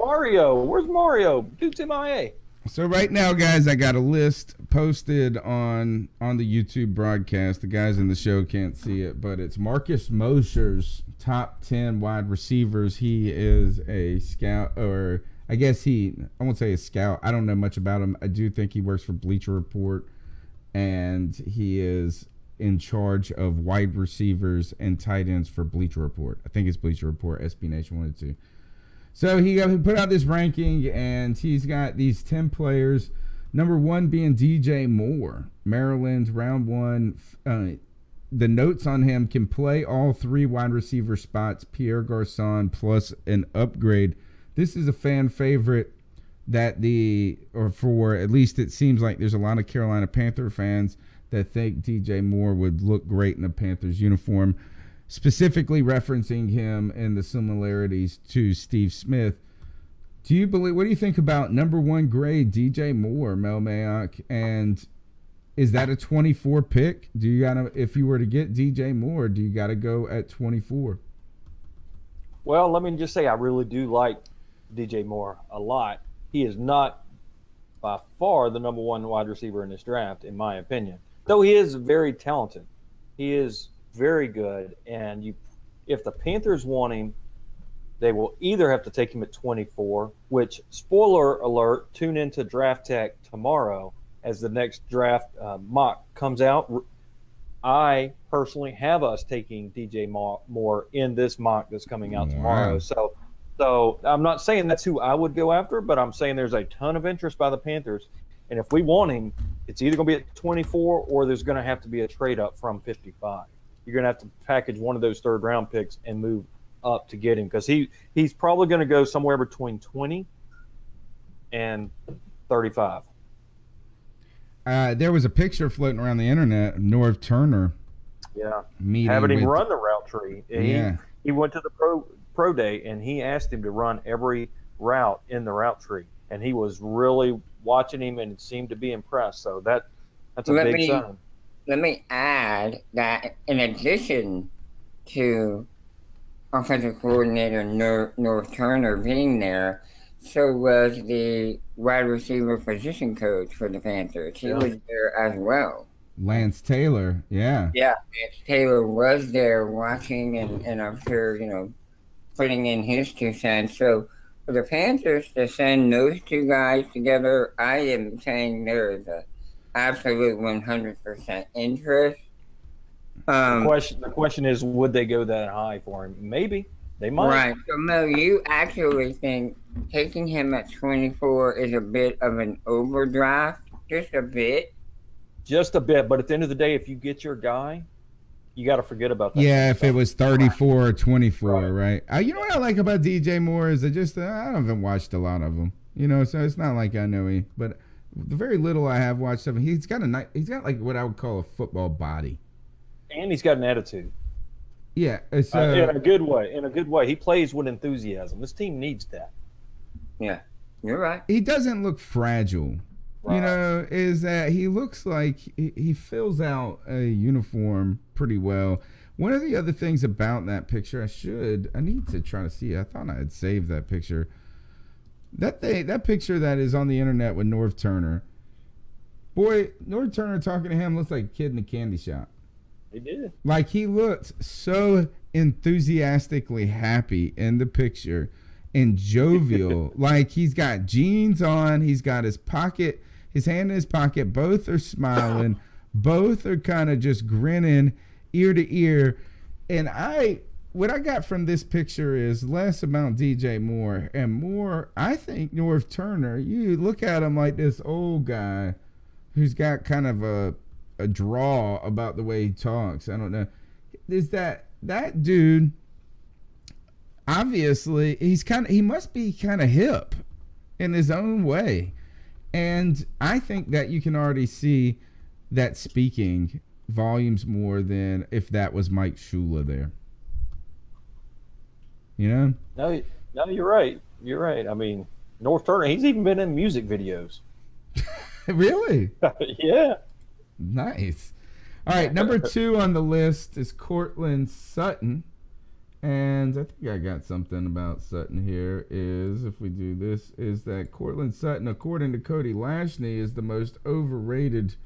Mario, where's Mario? Dude's MIA. So right now, guys, I got a list posted on the YouTube broadcast. The guys in the show can't see it, but it's Marcus Mosher's top 10 wide receivers. He is a scout, or I guess I won't say a scout. I don't know much about him. I do think he works for Bleacher Report, and he is in charge of wide receivers and tight ends for Bleacher Report. I think it's Bleacher Report, SB Nation 1 and 2. So he put out this ranking, and he's got these 10 players. Number 1 being DJ Moore, Maryland, round 1. The notes on him: can play all 3 wide receiver spots, Pierre Garçon plus an upgrade. This is a fan favorite for at least it seems like there's a lot of Carolina Panther fans that think DJ Moore would look great in a Panthers uniform, specifically referencing him and the similarities to Steve Smith. What do you think about number 1 grade DJ Moore, Mel Mayock? And is that a 24 pick? If you were to get DJ Moore, do you got to go at 24? Well, let me just say I really do like DJ Moore a lot. He is not by far the number 1 wide receiver in this draft, in my opinion, though he is very talented. He is very good, and if the Panthers want him, they will either have to take him at 24, which, spoiler alert, tune into Draft Tech tomorrow as the next draft mock comes out. I personally have us taking DJ Moore in this mock that's coming out tomorrow. So I'm not saying that's who I would go after, but I'm saying there's a ton of interest by the Panthers, and if we want him, it's either going to be at 24 or there's going to have to be a trade up from 55. You're going to have to package one of those third-round picks and move up to get him, because he's probably going to go somewhere between 20 and 35. There was a picture floating around the internet of Norv Turner. Yeah, having him run the route tree. Yeah. He went to the pro day, and he asked him to run every route in the route tree, and he was really watching him and seemed to be impressed. So that's a big sign. Let me add that in addition to offensive coordinator North Turner being there, so was the wide receiver position coach for the Panthers. He was there as well. Lance Taylor, yeah. Yeah, Lance Taylor was there watching and I'm sure, putting in his 2 cents. So for the Panthers to send those 2 guys together, I am saying there is a absolute 100% interest. The question is, would they go that high for him? Maybe. They might. Right. So, Mo, you actually think taking him at 24 is a bit of an overdraft? Just a bit? Just a bit. But at the end of the day, if you get your guy, you got to forget about that. Yeah, if it was 34 or 24, right? You know what I like about DJ Moore is I haven't watched a lot of him. So it's not like I know but the very little I have watched of him, he's got like what I would call a football body. And he's got an attitude. Yeah, it's in a good way. In a good way, he plays with enthusiasm. This team needs that. Yeah, you're right. He doesn't look fragile. Right. Is that he looks like he fills out a uniform pretty well. One of the other things about that picture, I need to try to see it. I thought I had saved that picture. That picture that is on the internet with Norv Turner. Boy, Norv Turner talking to him looks like a kid in a candy shop. He did. Like, he looked so enthusiastically happy in the picture and jovial. Like, he's got jeans on. He's got his hand in his pocket. Both are smiling. Both are kind of just grinning ear to ear. And what I got from this picture is less about DJ Moore and more, I think, Norv Turner. You look at him like this old guy who's got kind of a draw about the way he talks. I don't know. Is that dude, obviously, he must be kind of hip in his own way. And I think that you can already see that speaking volumes more than if that was Mike Shula there. You know? No, you're right. You're right. I mean, North Turner, he's even been in music videos. Really? Yeah. Nice. All right, number 2 on the list is Courtland Sutton. And I think I got something about Sutton here. If we do this, is that Courtland Sutton, according to Cody Lashney, is the most overrated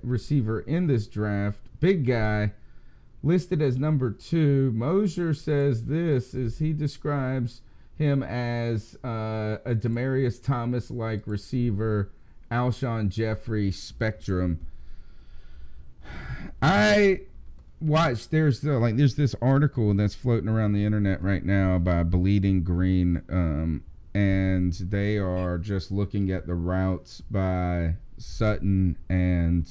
receiver in this draft. Big guy, listed as number 2. Mosier says he describes him as a Demaryius Thomas-like receiver, Alshon Jeffrey spectrum. I watched, there's this article that's floating around the internet right now by Bleeding Green, and they are just looking at the routes by Sutton, and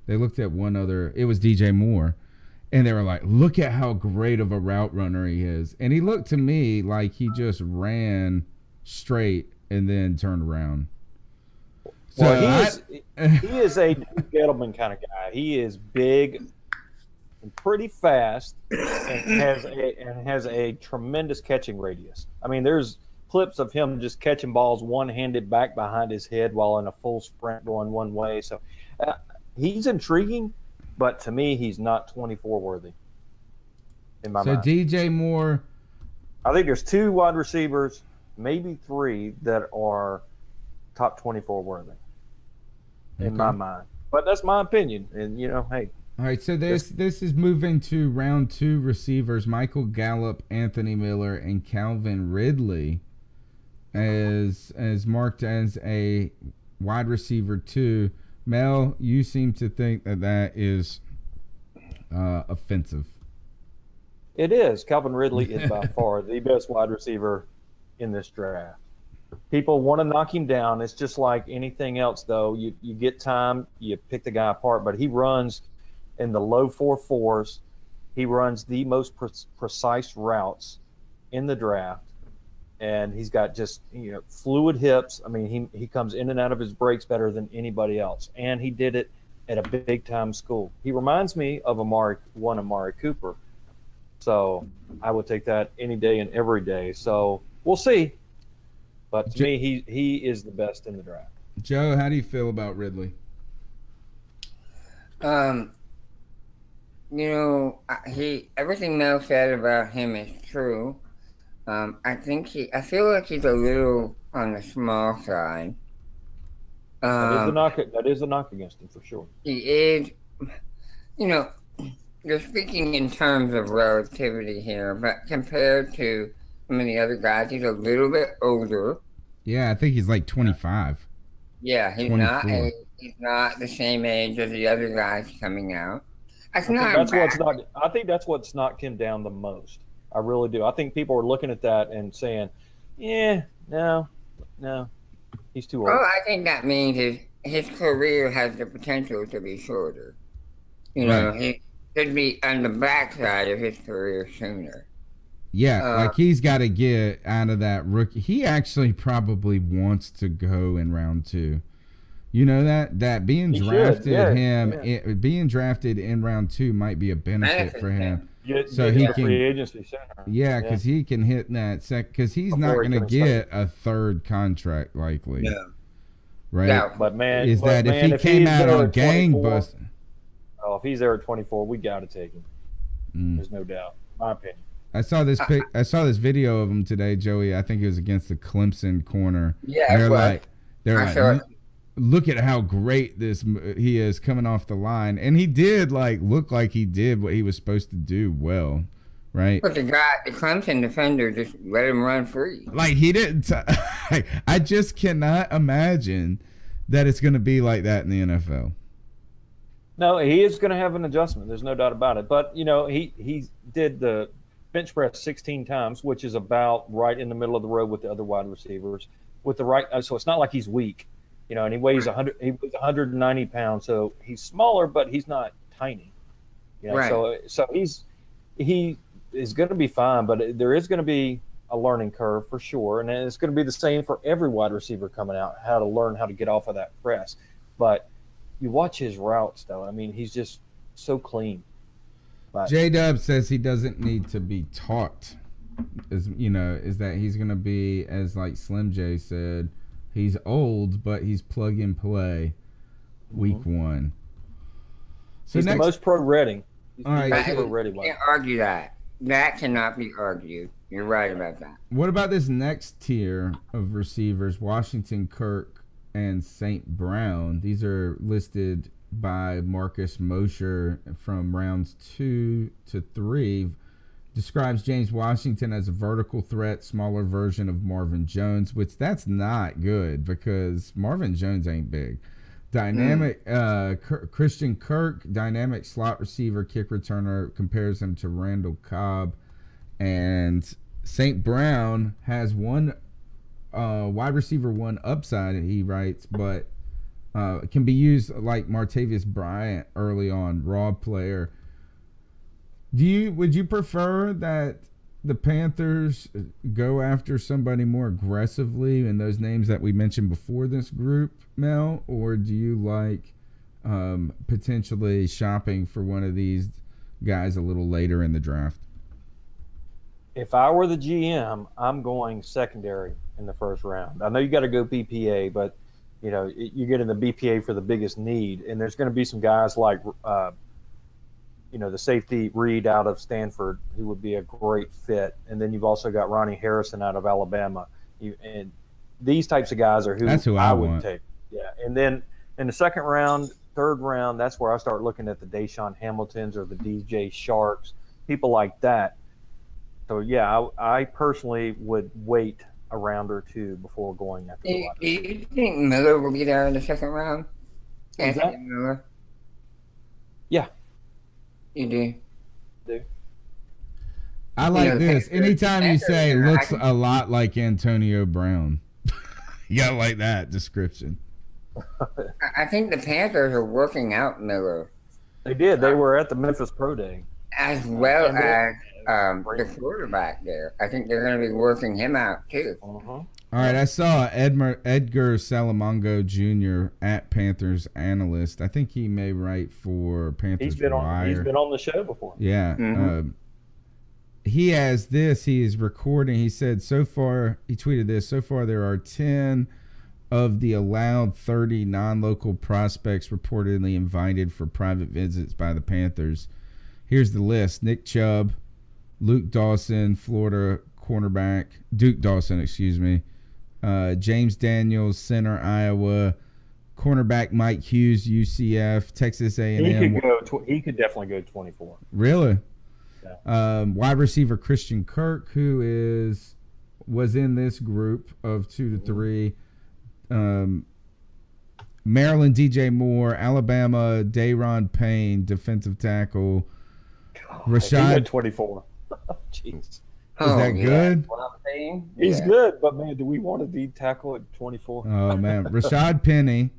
they looked at one other, it was DJ Moore, and they were like, look at how great of a route runner he is. And he looked to me like he just ran straight and then turned around. So well, he is a gentleman kind of guy. He is big and pretty fast, and has a tremendous catching radius. I mean, there's clips of him just catching balls one-handed back behind his head while in a full sprint going one way. So he's intriguing, but to me, he's not 24 worthy in my mind. So DJ Moore, I think there's 2 wide receivers, maybe 3 that are top 24 worthy in my mind. But that's my opinion, and hey. All right, so this is moving to round 2 receivers: Michael Gallup, Anthony Miller, and Calvin Ridley, as marked as a wide receiver 2. Mel, you seem to think that is offensive. It is. Calvin Ridley is by far the best wide receiver in this draft. People want to knock him down. It's just like anything else, though. You get time, you pick the guy apart, but he runs in the low 4.4s. He runs the most precise routes in the draft, and he's got just fluid hips. I mean, he comes in and out of his breaks better than anybody else, and he did it at a big-time school. He reminds me of Amari Cooper, so I would take that any day and every day. So we'll see. But to me, he is the best in the draft. Joe, how do you feel about Ridley? Everything Mel said about him is true. I feel like he's a little on the small side. That is a knock against him for sure. He is. You're speaking in terms of relativity here, but compared to some of the other guys, he's a little bit older. Yeah, I think he's like 25. Yeah, he's not the same age as the other guys coming out. I think that's what's knocked him down the most. I really do. I think people are looking at that and saying, no, he's too old. All I think that means his career has the potential to be shorter. He could be on the backside of his career sooner. Yeah, like he's got to get out of that rookie. He actually probably wants to go in round 2. You know that being drafted being drafted in round 2 might be a benefit for him. So he can free agency center. Yeah, because he can hit that because he's not going to get a 3rd contract likely. Yeah. Right. Yeah, but if he came out on gangbusters. Oh, if he's there at 24, we got to take him. There's no doubt. My opinion. I saw this video of him today, Joey. I think it was against the Clemson corner. Yeah, they're like, look at how great he is coming off the line, and he did look like he did what he was supposed to do well, right? But the Clemson defender just let him run free. Like he didn't. I just cannot imagine that it's going to be like that in the NFL. No, he is going to have an adjustment. There's no doubt about it. But he did the bench press 16 times, which is about right in the middle of the road with the other wide receivers. With the right, so it's not like he's weak, and he weighs 100. He weighs 190 pounds, so he's smaller, but he's not tiny. Right. So he is going to be fine, but there is going to be a learning curve for sure, and it's going to be the same for every wide receiver coming out, how to learn how to get off of that press. But you watch his routes, though. I mean, he's just so clean. J-Dub says he doesn't need to be taught. Is that he's going to be, as like Slim J said, he's old, but he's plug and play week one. So he's the most pro-ready. All right. Can't argue that. That cannot be argued. You're right about that. What about this next tier of receivers, Washington, Kirk, and St. Brown? These are listed by Marcus Mosher from rounds 2 to 3. Describes James Washington as a vertical threat, smaller version of Marvin Jones, which that's not good because Marvin Jones ain't big. Dynamic Christian Kirk, dynamic slot receiver, kick returner, compares him to Randall Cobb. And St. Brown has one wide receiver 1 upside, he writes, but can be used like Martavis Bryant early on, raw player. Would you prefer that the Panthers go after somebody more aggressively in those names that we mentioned before this group, Mel, or do you like potentially shopping for one of these guys a little later in the draft? If I were the GM, I'm going secondary in the first round. I know you got to go BPA, but you get in the BPA for the biggest need, and there's going to be some guys like the safety Reed out of Stanford who would be a great fit, and then you've also got Ronnie Harrison out of Alabama. And these types of guys are who I would take. Yeah, and then in the second round, third round, that's where I start looking at the Deshaun Hamiltons or the DJ Sharks, people like that. So yeah, I personally would wait a round or two before going after the wide receiver. Do you think Miller will be there in the second round? Anthony Miller? Yeah. You do? I like this. Anytime you say looks a lot like Antonio Brown. You gotta like that description. I think the Panthers are working out Miller. They did. They were at the Memphis Pro Day. As well as the quarterback there. I think they're going to be working him out too. All right, I saw Edgar Salamango Jr. at Panthers analyst. I think he may write for Panthers Wire. He's been on the show before. Yeah. He has this. He is recording. He said so far, he tweeted this, so far there are 10 of the allowed 30 non-local prospects reportedly invited for private visits by the Panthers. Here's the list. Nick Chubb, Luke Dawson, Florida cornerback, Duke Dawson, James Daniels, center, Iowa, cornerback Mike Hughes, UCF, Texas A&M. He could definitely go 24. Really? Yeah. Wide receiver Christian Kirk, who was in this group of 2 to 3. Maryland DJ Moore, Alabama Dayron Payne, defensive tackle. Rashad 24. Jeez. Is that good? He's good, but man, do we want to be tackle at 24? Oh man, Rashad Penny,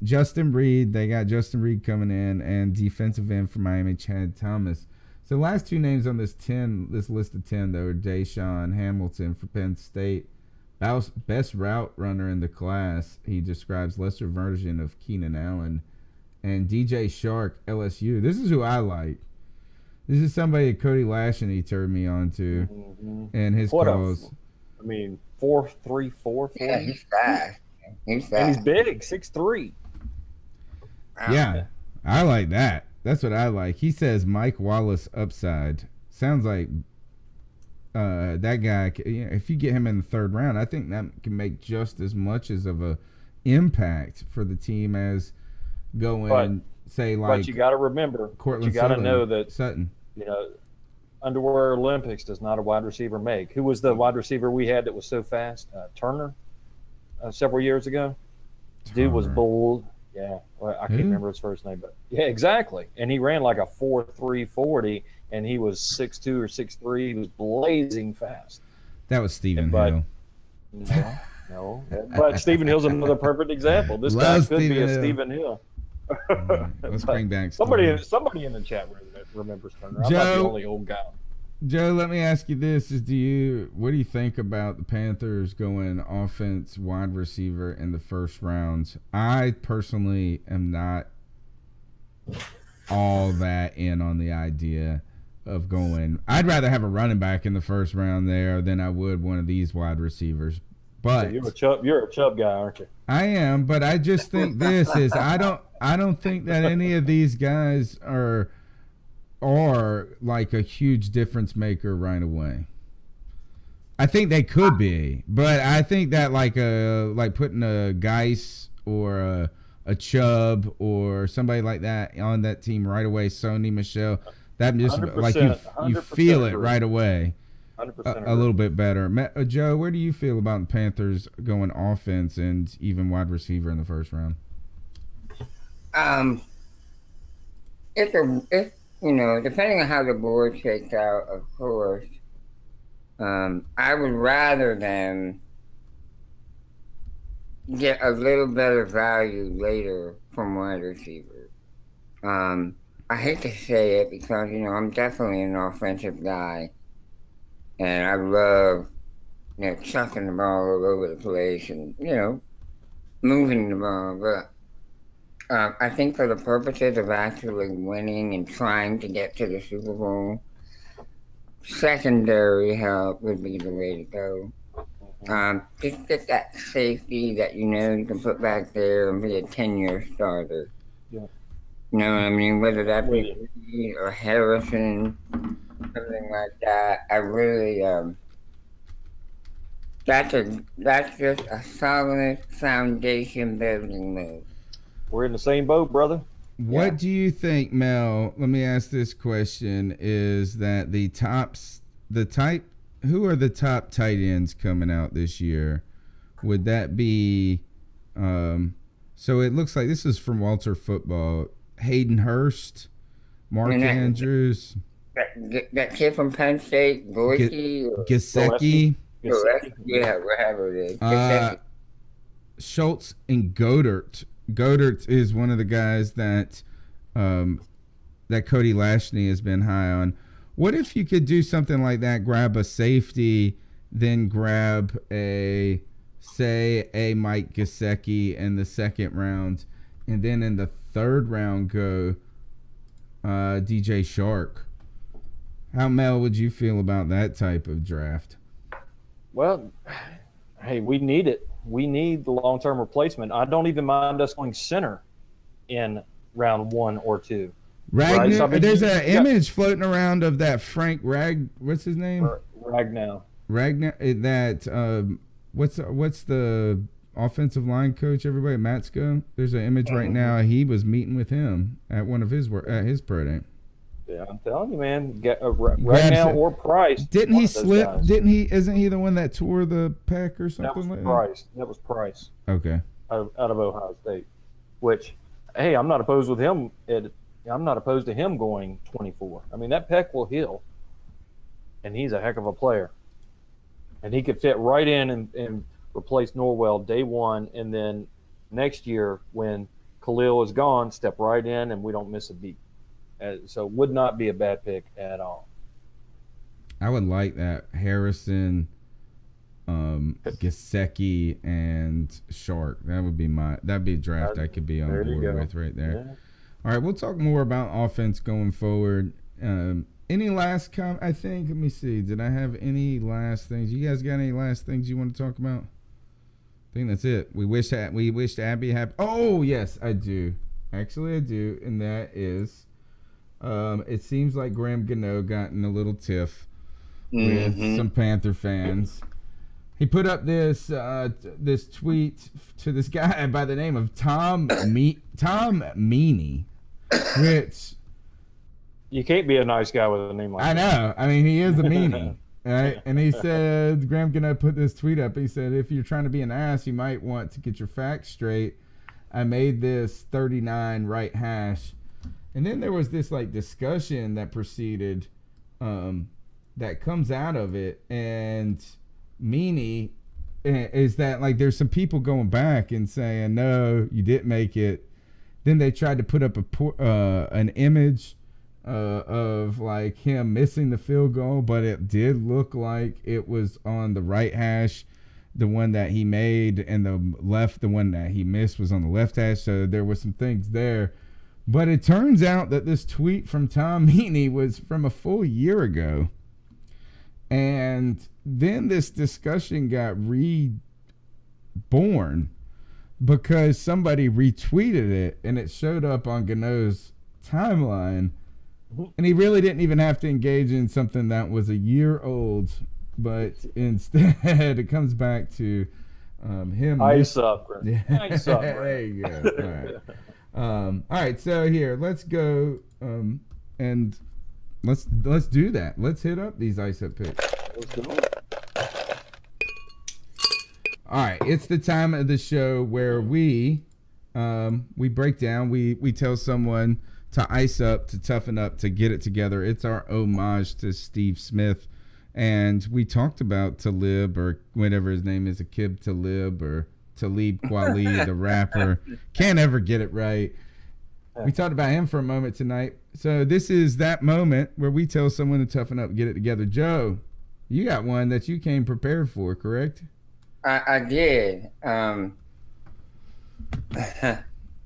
Justin Reed. They got Justin Reed coming in, and defensive end for Miami, Chad Thomas. So the last two names on this list of 10 though are Deshaun Hamilton for Penn State, best route runner in the class. He describes lesser version of Keenan Allen, and DJ Shark, LSU. This is who I like. This is somebody that Cody Lashney turned me on to, and his calls. 4.34. Yeah, he's fast. And he's big, 6'3". Yeah, I like that. That's what I like. He says Mike Wallace upside. Sounds like that guy, if you get him in the third round, I think that can make just as much as of a impact for the team as going, But you got to remember, you got to know that Sutton. Underwear Olympics does not a wide receiver make. Who was the wide receiver we had that was so fast? Turner, several years ago. Dude was bold. Yeah, well, I can't remember his first name, but yeah, exactly. And he ran like a 4.3 40, and he was 6'2" or 6'3". He was blazing fast. That was Stephen Hill. No. But Stephen Hill's another perfect example. This guy could be a Stephen Hill. Let's bring back somebody in the chat room that remembers Turner. I'm not the only old guy. Joe, let me ask you this: what do you think about the Panthers going offense wide receiver in the first rounds? I personally am not all that in on the idea of going. I'd rather have a running back in the first round there than I would one of these wide receivers. But you're a Chubb guy, aren't you? I am, but I just think this is I don't think that any of these guys are like a huge difference maker right away. I think they could be, but I think that like putting a Geis or a Chubb or somebody like that on that team right away, Sony Michelle, that just like you feel it right away. A little bit better. Joe, where do you feel about the Panthers going offense and even wide receiver in the first round? If depending on how the board shakes out, of course, I would rather them get a little better value later from wide receiver. I hate to say it because, I'm definitely an offensive guy. And I love, chucking the ball all over the place and, moving the ball. But I think for the purposes of actually winning and trying to get to the Super Bowl, secondary help would be the way to go. Just get that safety that you can put back there and be a 10-year starter. Yeah. You know what I mean? Whether that be Reed or Harrison, something like that. I really that's just a solid foundation building move. We're in the same boat, brother. What do you think, Mel? Let me ask this question: is that who are the top tight ends coming out this year? Would that be so it looks like this is from Walter Football. Hayden Hurst, Mark Andrews. That kid from Penn State, Gesicki. Yeah, whatever it is. Schultz and Goddard. Goddard is one of the guys that Cody Lashney has been high on. What if you could do something like that, grab a safety, then grab a Mike Gesicki in the second round, and then in the third round go DJ Shark? How, Mel, would you feel about that type of draft? Well, hey, we need it. We need the long-term replacement. I don't even mind us going center in round 1 or 2. Ragnar, right? So, I mean, there's an image floating around of that Frank what's his name? Ragnar. That what's the offensive line coach? Everybody, Matsko. There's an image right now. He was meeting with him at one of his pro day. Yeah, I'm telling you, man. Ragnar or Price. Didn't he slip? Isn't he the one that tore the pec or something like that? That was Price. Okay. Out of Ohio State. Which, hey, I'm not opposed with him. I'm not opposed to him going 24. I mean, that pec will heal, and he's a heck of a player. And he could fit right in and replace Norwell day one, and then next year when Khalil is gone, step right in, and we don't miss a beat. So would not be a bad pick at all. I would like that. Harrison, Gesicki, and Shark. That'd be a draft I could be on board with right there. Yeah. All right, we'll talk more about offense going forward. Any last comment? I think, let me see. Did I have any last things? You guys got any last things you want to talk about? I think that's it. We wish Abby happy. Oh, yes, I do. Actually, I do. And that is, it seems like Graham Gano got in a little tiff with some Panther fans. He put up this this tweet to this guy by the name of Tom Meaney, which you can't be a nice guy with a name like that. I know. I mean, he is a meanie. Right? And he said, Graham gonna put this tweet up. He said, if you're trying to be an ass, you might want to get your facts straight. I made this 39 right hash. And then there was this like discussion that proceeded that comes out of it. And Meanie is that like there's some people going back and saying, no, you didn't make it. Then they tried to put up an image of like him missing the field goal, but it did look like it was on the right hash, the one that he made, and the one that he missed was on the left hash. So there were some things there, but it turns out that this tweet from Tom Meaney was from a full year ago, and then this discussion got reborn because somebody retweeted it and it showed up on Gano's timeline. And he really didn't even have to engage in something that was a year old, but instead it comes back to him. Ice up, Greg. Yeah. Ice up, Greg. There you go. All right, so here, let's go and let's do that. Let's hit up these ice up picks. Let's go. All right, it's the time of the show where we break down, we tell someone to ice up, to toughen up, to get it together. It's our homage to Steve Smith. And we talked about Talib, or whatever his name is, Akib Talib, or Talib Kweli, the rapper. Can't ever get it right. We talked about him for a moment tonight. So this is that moment where we tell someone to toughen up, get it together. Joe, you got one that you came prepared for, correct? I did.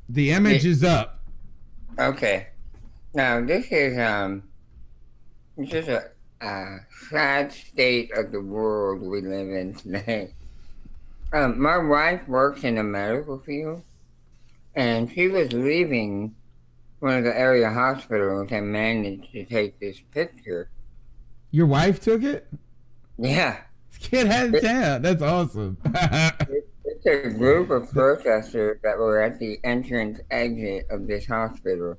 The image is up. Okay. Now this is a sad state of the world we live in today. My wife works in the medical field, and she was leaving one of the area hospitals and managed to take this picture. Your wife took it? Yeah. Kid had it down. That's awesome. It's a group of protesters that were at the entrance exit of this hospital.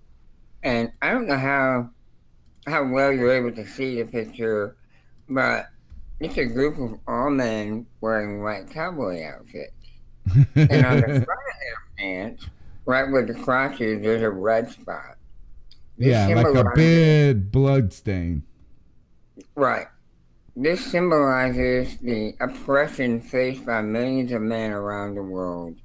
And I don't know how well you're able to see the picture, but it's a group of all men wearing white cowboy outfits. And on the front of their pants, right where the crotch is, there's a red spot. Yeah, like a big blood stain. Right. This symbolizes the oppression faced by millions of men around the world.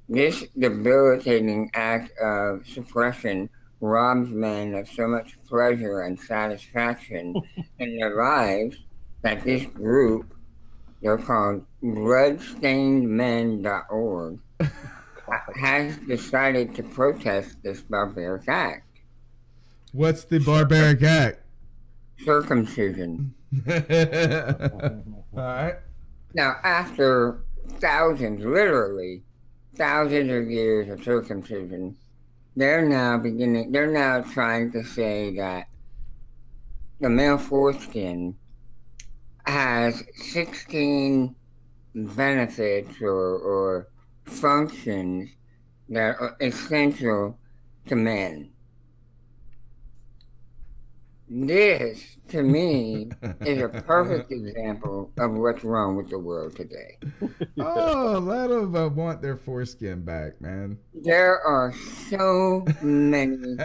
This debilitating act of suppression robs men of so much pleasure and satisfaction in their lives that this group, they're called bloodstainedmen.org, has decided to protest this barbaric act. What's the barbaric act? Circumcision. All right. Now, after literally thousands of years of circumcision, they're now trying to say that the male foreskin has 16 benefits or functions that are essential to men. This, to me, is a perfect example of what's wrong with the world today. Oh, let them want their foreskin back, man. There are so many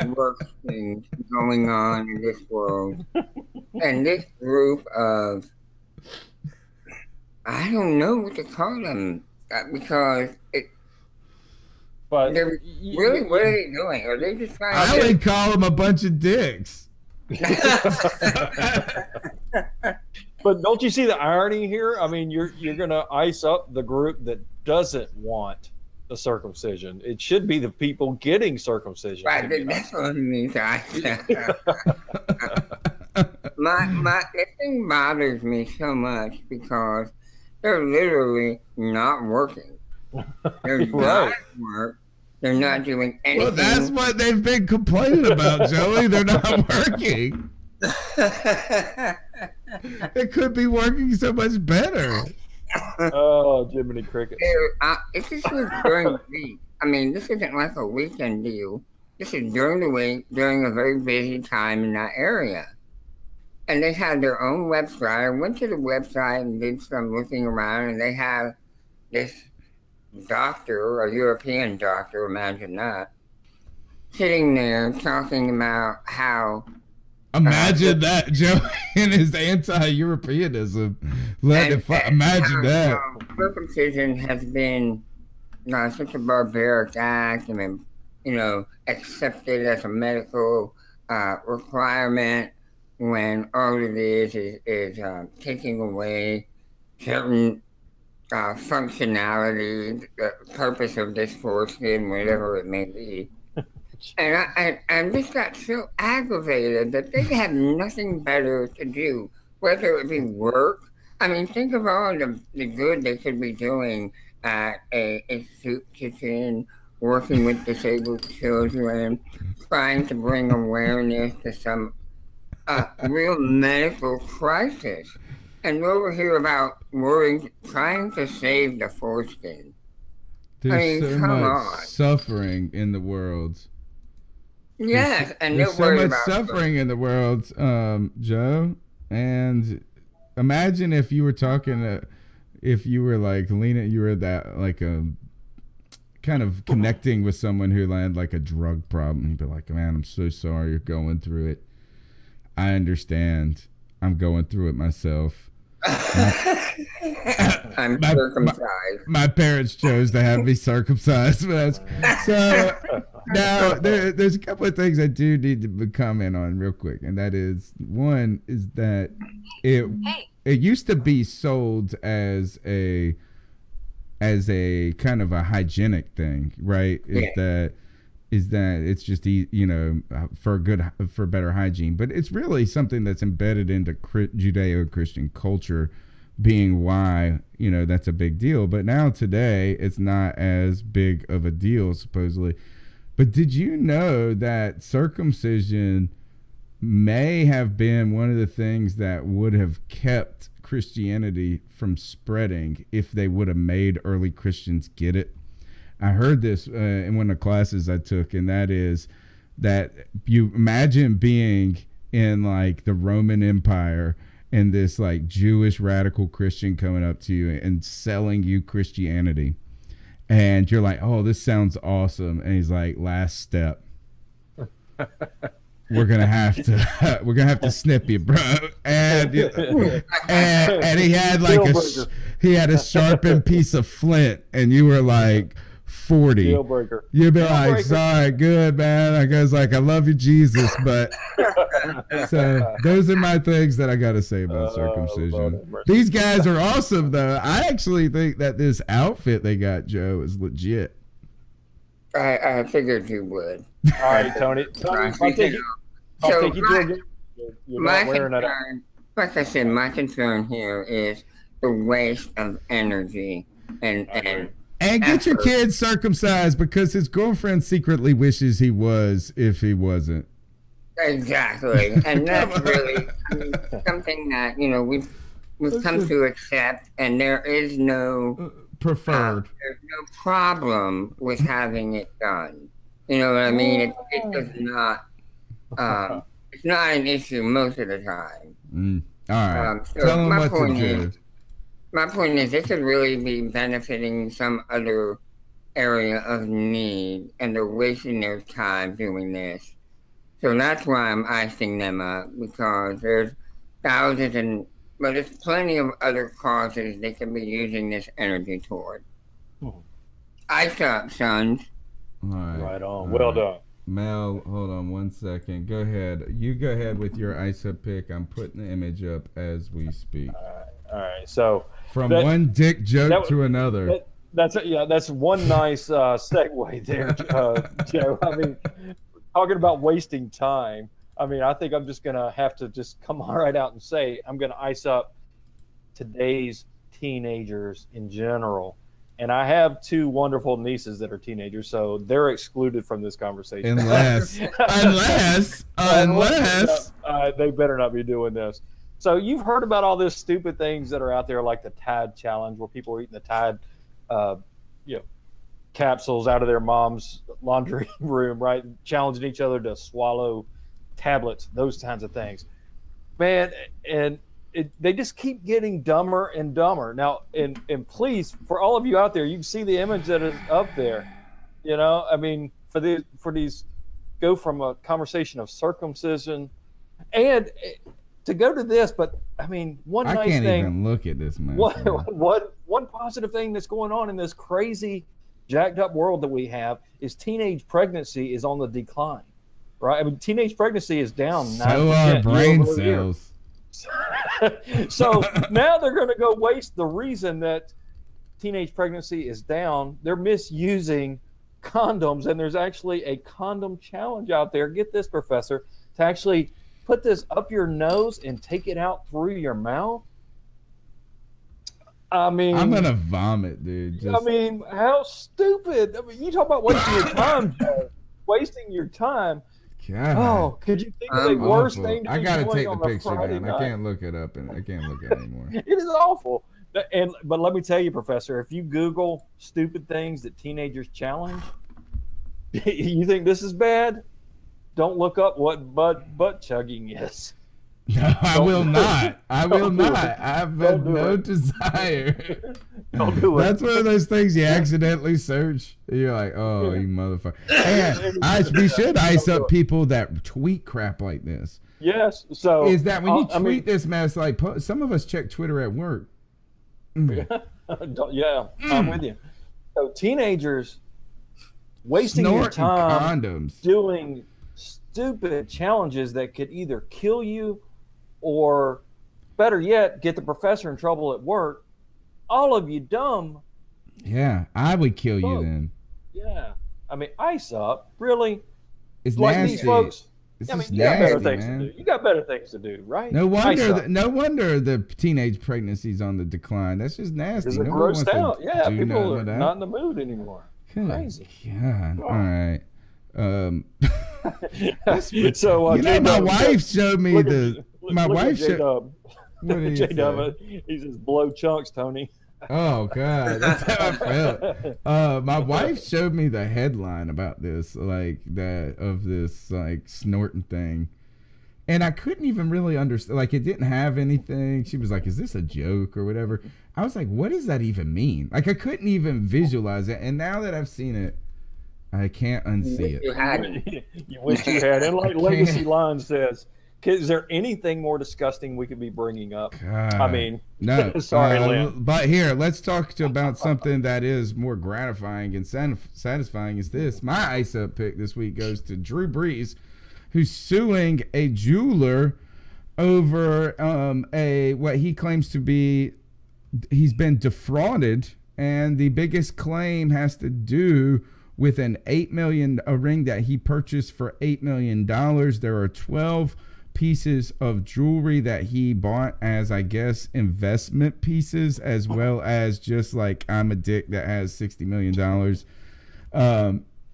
worse things going on in this world. And this group of, I don't know what to call them, because what are they doing? Are they just trying I would call them a bunch of dicks. But don't you see the irony here? I mean, you're going to ice up the group that doesn't want the circumcision. It should be the people getting circumcision. Right, that's what I mean. This thing bothers me so much because they're literally not working. They're not at work. They're not doing anything. Well, that's what they've been complaining about, Joey. They're not working. It could be working so much better. Oh, Jiminy Cricket. This is during the week. I mean, this isn't like a weekend deal. This is during the week, during a very busy time in that area. And they have their own website. I went to the website and did some looking around, and they have this doctor, a European doctor, imagine that, sitting there talking about how... Imagine that, Joe, in his anti-Europeanism. Imagine that. Circumcision has been such a barbaric act and been, accepted as a medical requirement when all it is taking away certain functionality, the purpose of this foreskin, whatever it may be. And I just got so aggravated that they have nothing better to do, whether it be work. I mean, think of all the good they could be doing at a soup kitchen, working with disabled children, trying to bring awareness to some real medical crisis. And over here about trying to save the foreskin. There's so much suffering in the world. Yes, and there's so much suffering in the world, Joe. And imagine if you were talking, if you were like leaning, you were that like a kind of connecting with someone who had like a drug problem. You'd be like, man, I'm so sorry you're going through it. I understand. I'm going through it myself. I'm circumcised. My parents chose to have me circumcised. So now there's a couple of things I do need to comment on real quick, and that is, one is that it used to be sold as a kind of a hygienic thing, right? Is that it's just for better hygiene, but it's really something that's embedded into Judeo-Christian culture, being why that's a big deal. But now today it's not as big of a deal, supposedly. But did you know that circumcision may have been one of the things that would have kept Christianity from spreading if they would have made early Christians get it? I heard this in one of the classes I took, and that is that you imagine being in like the Roman Empire and this like Jewish radical Christian coming up to you and selling you Christianity. And you're like, oh, this sounds awesome. And he's like, last step. We're gonna have to snip you, bro. And he had like a sharpened piece of flint, and you were like 40. Deal breaker. You'd be like, sorry, good, man. I guess like I love you, Jesus, but so those are my things that I gotta say about circumcision. These guys are awesome, though. I actually think that this outfit they got, Joe, is legit. I figured you would. All right, Tony. I'll take you to a game. You're not wearing that. Like I said, my concern here is the waste of energy and get your kid circumcised, because his girlfriend secretly wishes he was if he wasn't. Exactly, and that's really something that we've come to accept, and there is no preferred. There's no problem with having it done. You know what I mean? It does not. It's not an issue most of the time. All right. So tell them what to do. My point is, this could really be benefiting some other area of need, and they're wasting their time doing this. So that's why I'm icing them up, because there's there's plenty of other causes they could be using this energy toward. Ice up, sons. All right. Right on. Well done. Mel, hold on one second. Go ahead. You go ahead with your ice up pick. I'm putting the image up as we speak. All right. So from one dick joke to another. That's one nice segue there, Joe. I mean, talking about wasting time. I mean, I think I'm just gonna have to just come right out and say I'm gonna ice up today's teenagers in general. And I have two wonderful nieces that are teenagers, so they're excluded from this conversation. Unless They better not be doing this. So you've heard about all these stupid things that are out there, like the Tide challenge, where people are eating the Tide, capsules out of their mom's laundry room, right? Challenging each other to swallow tablets, those kinds of things, man. And they just keep getting dumber and dumber. Now, and please, for all of you out there, you can see the image that is up there. You know, I mean, for these, go from a conversation of circumcision and to go to this, but I mean, I can't even look at this, man. One positive thing that's going on in this crazy, jacked up world that we have is teenage pregnancy is on the decline, right? I mean, teenage pregnancy is down 9%. So are brain cells. So now they're going to go waste the reason that teenage pregnancy is down. They're misusing condoms, and there's actually a condom challenge out there. Get this, Professor, to actually put this up your nose and take it out through your mouth. I mean, I'm gonna vomit, dude. I mean, how stupid! I mean, you talk about wasting your time, Joe. Wasting your time. God. Oh, could you think of a worse thing to I be gotta doing take the on a picture Friday down. night? I can't look it up, and I can't look at it anymore. It is awful. But let me tell you, Professor, if you Google stupid things that teenagers challenge, you think this is bad? Don't look up what butt chugging is. No, I will not. I will not. I have no desire. Don't do it. That's one of those things you accidentally search. You're like, oh, you motherfucker. And we should ice up people that tweet crap like this. Yes. So is that when you tweet this mess, like some of us check Twitter at work. Yeah, I'm with you. So teenagers wasting your time doing stupid challenges that could either kill you or, better yet, get the professor in trouble at work. All of you dumb. Yeah, I would kill you then. Yeah. I mean, ice up. Really? It's like nasty. These folks. It's I mean, nasty, you got better things man. to do. You got better things to do, right? No wonder the teenage pregnancy's on the decline. That's just nasty. They're grossed out. Yeah, people are not in the mood anymore. Crazy. Yeah. All right. So my wife showed me my wife showed. What did he say? He says blow chunks, Tony. Oh God, that's how I felt. My wife showed me the headline about this, like this snorting thing, and I couldn't even really understand. Like, it didn't have anything. She was like, "Is this a joke or whatever?" I was like, "What does that even mean?" Like, I couldn't even visualize it. And now that I've seen it, I can't unsee it. You wish you had. And like Legacy Line says, is there anything more disgusting we could be bringing up? God, I mean, no. Sorry, Lynn. But here, let's talk about something that is more gratifying and satisfying. Is this? My ice up pick this week goes to Drew Brees, who's suing a jeweler over what he claims to be he's been defrauded, and the biggest claim has to do with a ring that he purchased for $8 million. There are 12 pieces of jewelry that he bought as, I guess, investment pieces, as well as just like I'm a dick that has $60 million.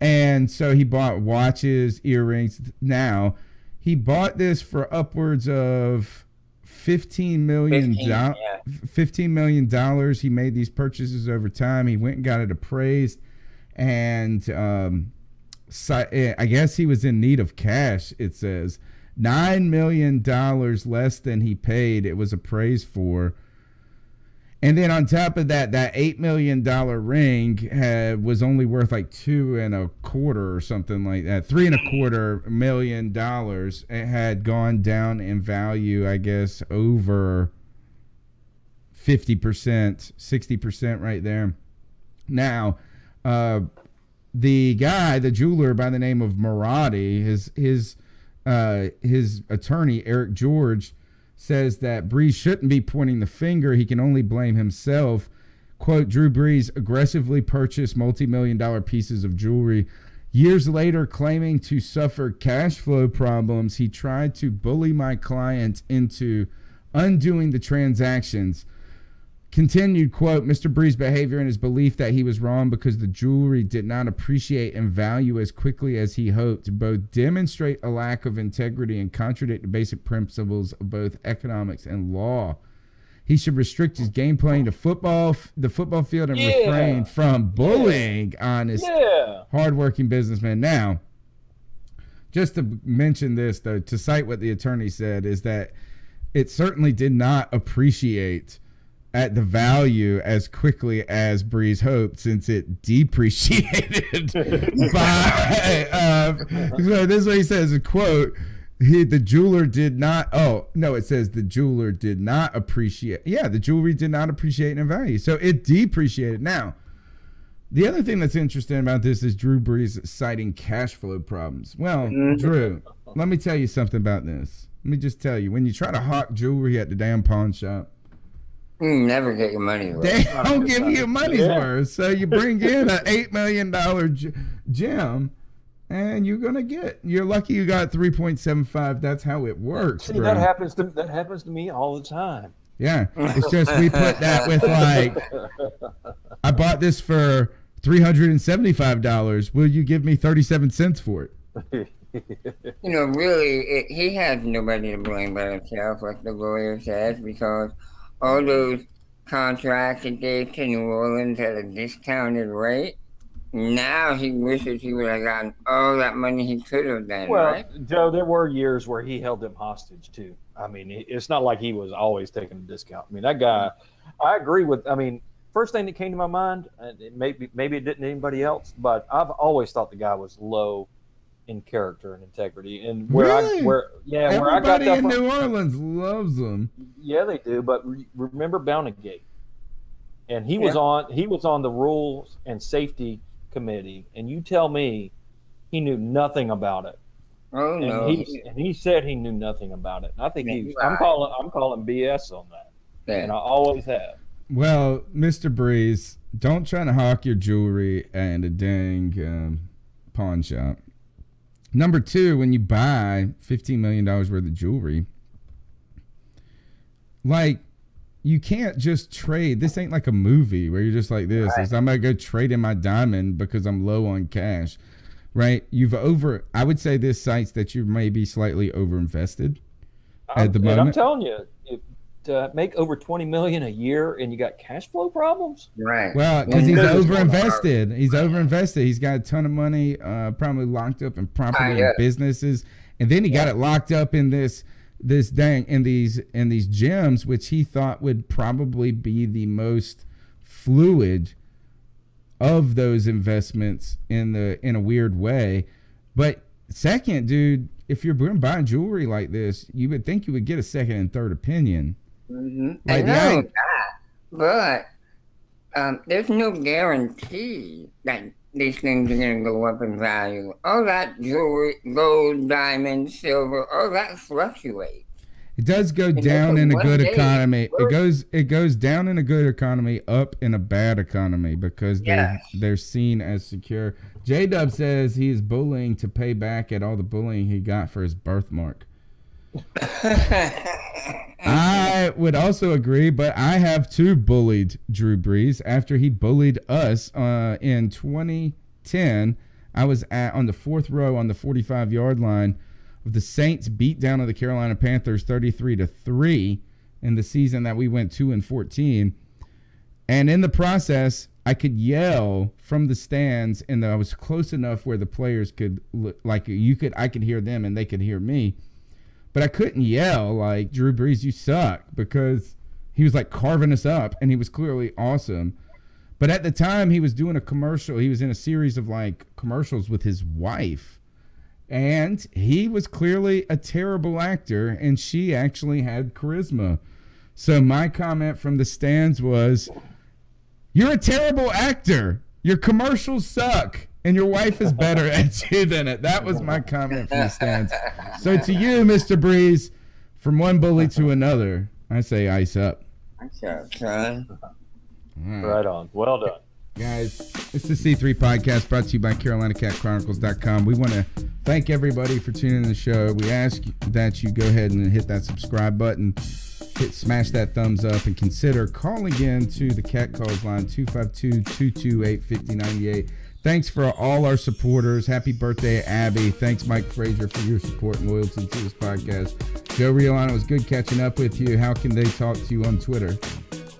And so he bought watches, earrings. Now, he bought this for upwards of $15 million. $15 million. He made these purchases over time. He went and got it appraised. And I guess he was in need of cash, it says. $9 million less than he paid. It was appraised for. And then on top of that, that $8 million ring was only worth like $2.25 or something like that. $3.25 million. It had gone down in value, I guess, over 50%, 60% right there. Now, the guy, the jeweler by the name of Marati, his attorney, Eric George, says that Brees shouldn't be pointing the finger. He can only blame himself. Quote, Drew Brees aggressively purchased multi-million-dollar pieces of jewelry. Years later, claiming to suffer cash flow problems, he tried to bully my client into undoing the transactions. Continued quote, Mr. Brees' behavior and his belief that he was wrong because the jewelry did not appreciate in value as quickly as he hoped both demonstrate a lack of integrity and contradict the basic principles of both economics and law. He should restrict his game playing to the football field and refrain from bullying honest, hardworking businessmen. Now, just to mention this, though, to cite what the attorney said, is that it certainly did not appreciate at the value as quickly as Brees hoped, since it depreciated by so this is what he says, a quote, the jeweler did not it says the jeweler did not appreciate the jewelry did not appreciate in value, so it depreciated. Now, the other thing that's interesting about this is Drew Brees citing cash flow problems. Well, Drew, let me tell you something about this. Let me just tell you, when you try to hawk jewelry at the damn pawn shop, you never get your money worth. They don't give you your money's worth. So you bring in an $8 million gem, and you're lucky you got 3.75. That's how it works. See, bro. that happens to me all the time. Yeah, it's just we put that with like, I bought this for $375. Will you give me 37 cents for it? Really, he has nobody to blame but himself, like the lawyer says, because all those contracts he gave to New Orleans at a discounted rate, now he wishes he would have gotten all that money he could have done, right? Joe, there were years where he held them hostage, too. I mean, it's not like he was always taking a discount. I mean, that guy, I agree with, first thing that came to my mind, maybe it didn't anybody else, but I've always thought the guy was low in character and integrity, and everybody in New Orleans loves him. Yeah, they do. But remember Bountygate, and he was on the rules and safety committee, and you tell me he knew nothing about it. Oh no! And he said he knew nothing about it. And I think I'm calling BS on that, and I always have. Well, Mr. Brees, don't try to hawk your jewelry at a dang pawn shop. Number two, when you buy $15 million worth of jewelry, like, you can't just trade. This ain't like a movie where you're just like this. Right. I'm going to go trade in my diamond because I'm low on cash, right? I would say this cites that you may be slightly overinvested at the moment. I'm telling you, to make over $20 million a year and you got cash flow problems, right? Well, because he's overinvested. He's overinvested. He's got a ton of money, probably locked up in property and businesses, and then he got it locked up in these gems, which he thought would probably be the most fluid of those investments in a weird way. But second, dude, if you're buying jewelry like this, you would think you would get a second and third opinion. Mm-hmm. I know that, but there's no guarantee that these things are going to go up in value. All that jewelry, gold, diamonds, silver, all that fluctuates. It does go down in a good economy. It goes down in a good economy, up in a bad economy, because they're seen as secure. J-Dub says he is bullying to pay back at all the bullying he got for his birthmark. I would also agree, but I have too bullied Drew Brees. After he bullied us in 2010, I was on the fourth row on the 45-yard line of the Saints beat down of the Carolina Panthers 33-3 in the season that we went 2-14. And in the process, I could yell from the stands, and I was close enough where the players could, I could hear them and they could hear me. But I couldn't yell like, Drew Brees, you suck, because he was like carving us up, and he was clearly awesome. But at the time, he was doing a commercial. He was in a series of like commercials with his wife, and he was clearly a terrible actor, and she actually had charisma. So my comment from the stands was, you're a terrible actor. Your commercials suck, and your wife is better at you than it. That was my comment from the stands. So to you, Mr. Brees, from one bully to another, I say ice up. Ice up, son. Right on. Well done. Guys, it's the C3 Podcast brought to you by CarolinaCatChronicles.com. We want to thank everybody for tuning in the show. We ask that you go ahead and hit that subscribe button, smash that thumbs up, and consider calling in to the Cat Calls line, 252-228-5098. Thanks for all our supporters. Happy birthday, Abby. Thanks, Mike Frazier, for your support and loyalty to this podcast. Joe Riolano, it was good catching up with you. How can they talk to you on Twitter?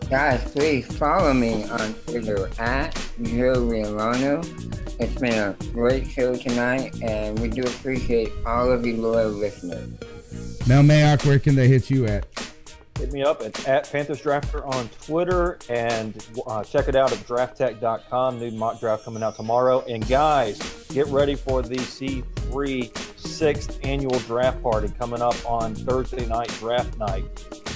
Guys, please follow me on Twitter at Joe Riolano. It's been a great show tonight, and we do appreciate all of you loyal listeners. Mel Mayock, where can they hit you at? Hit me up at Panthers Drafter on Twitter, and check it out at drafttech.com. New mock draft coming out tomorrow. And guys, get ready for the C3 6th annual draft party coming up on Thursday night, draft night.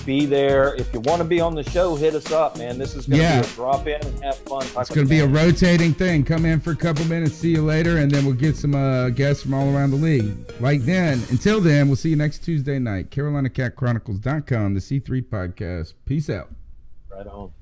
Be there. If you want to be on the show, hit us up, man. This is going to be a drop in and have fun. It's going to be a rotating thing. Come in for a couple minutes, see you later, and then we'll get some guests from all around the league. Until then, we'll see you next Tuesday night. CarolinaCatChronicles.com, the C3 podcast. Peace out. Right on.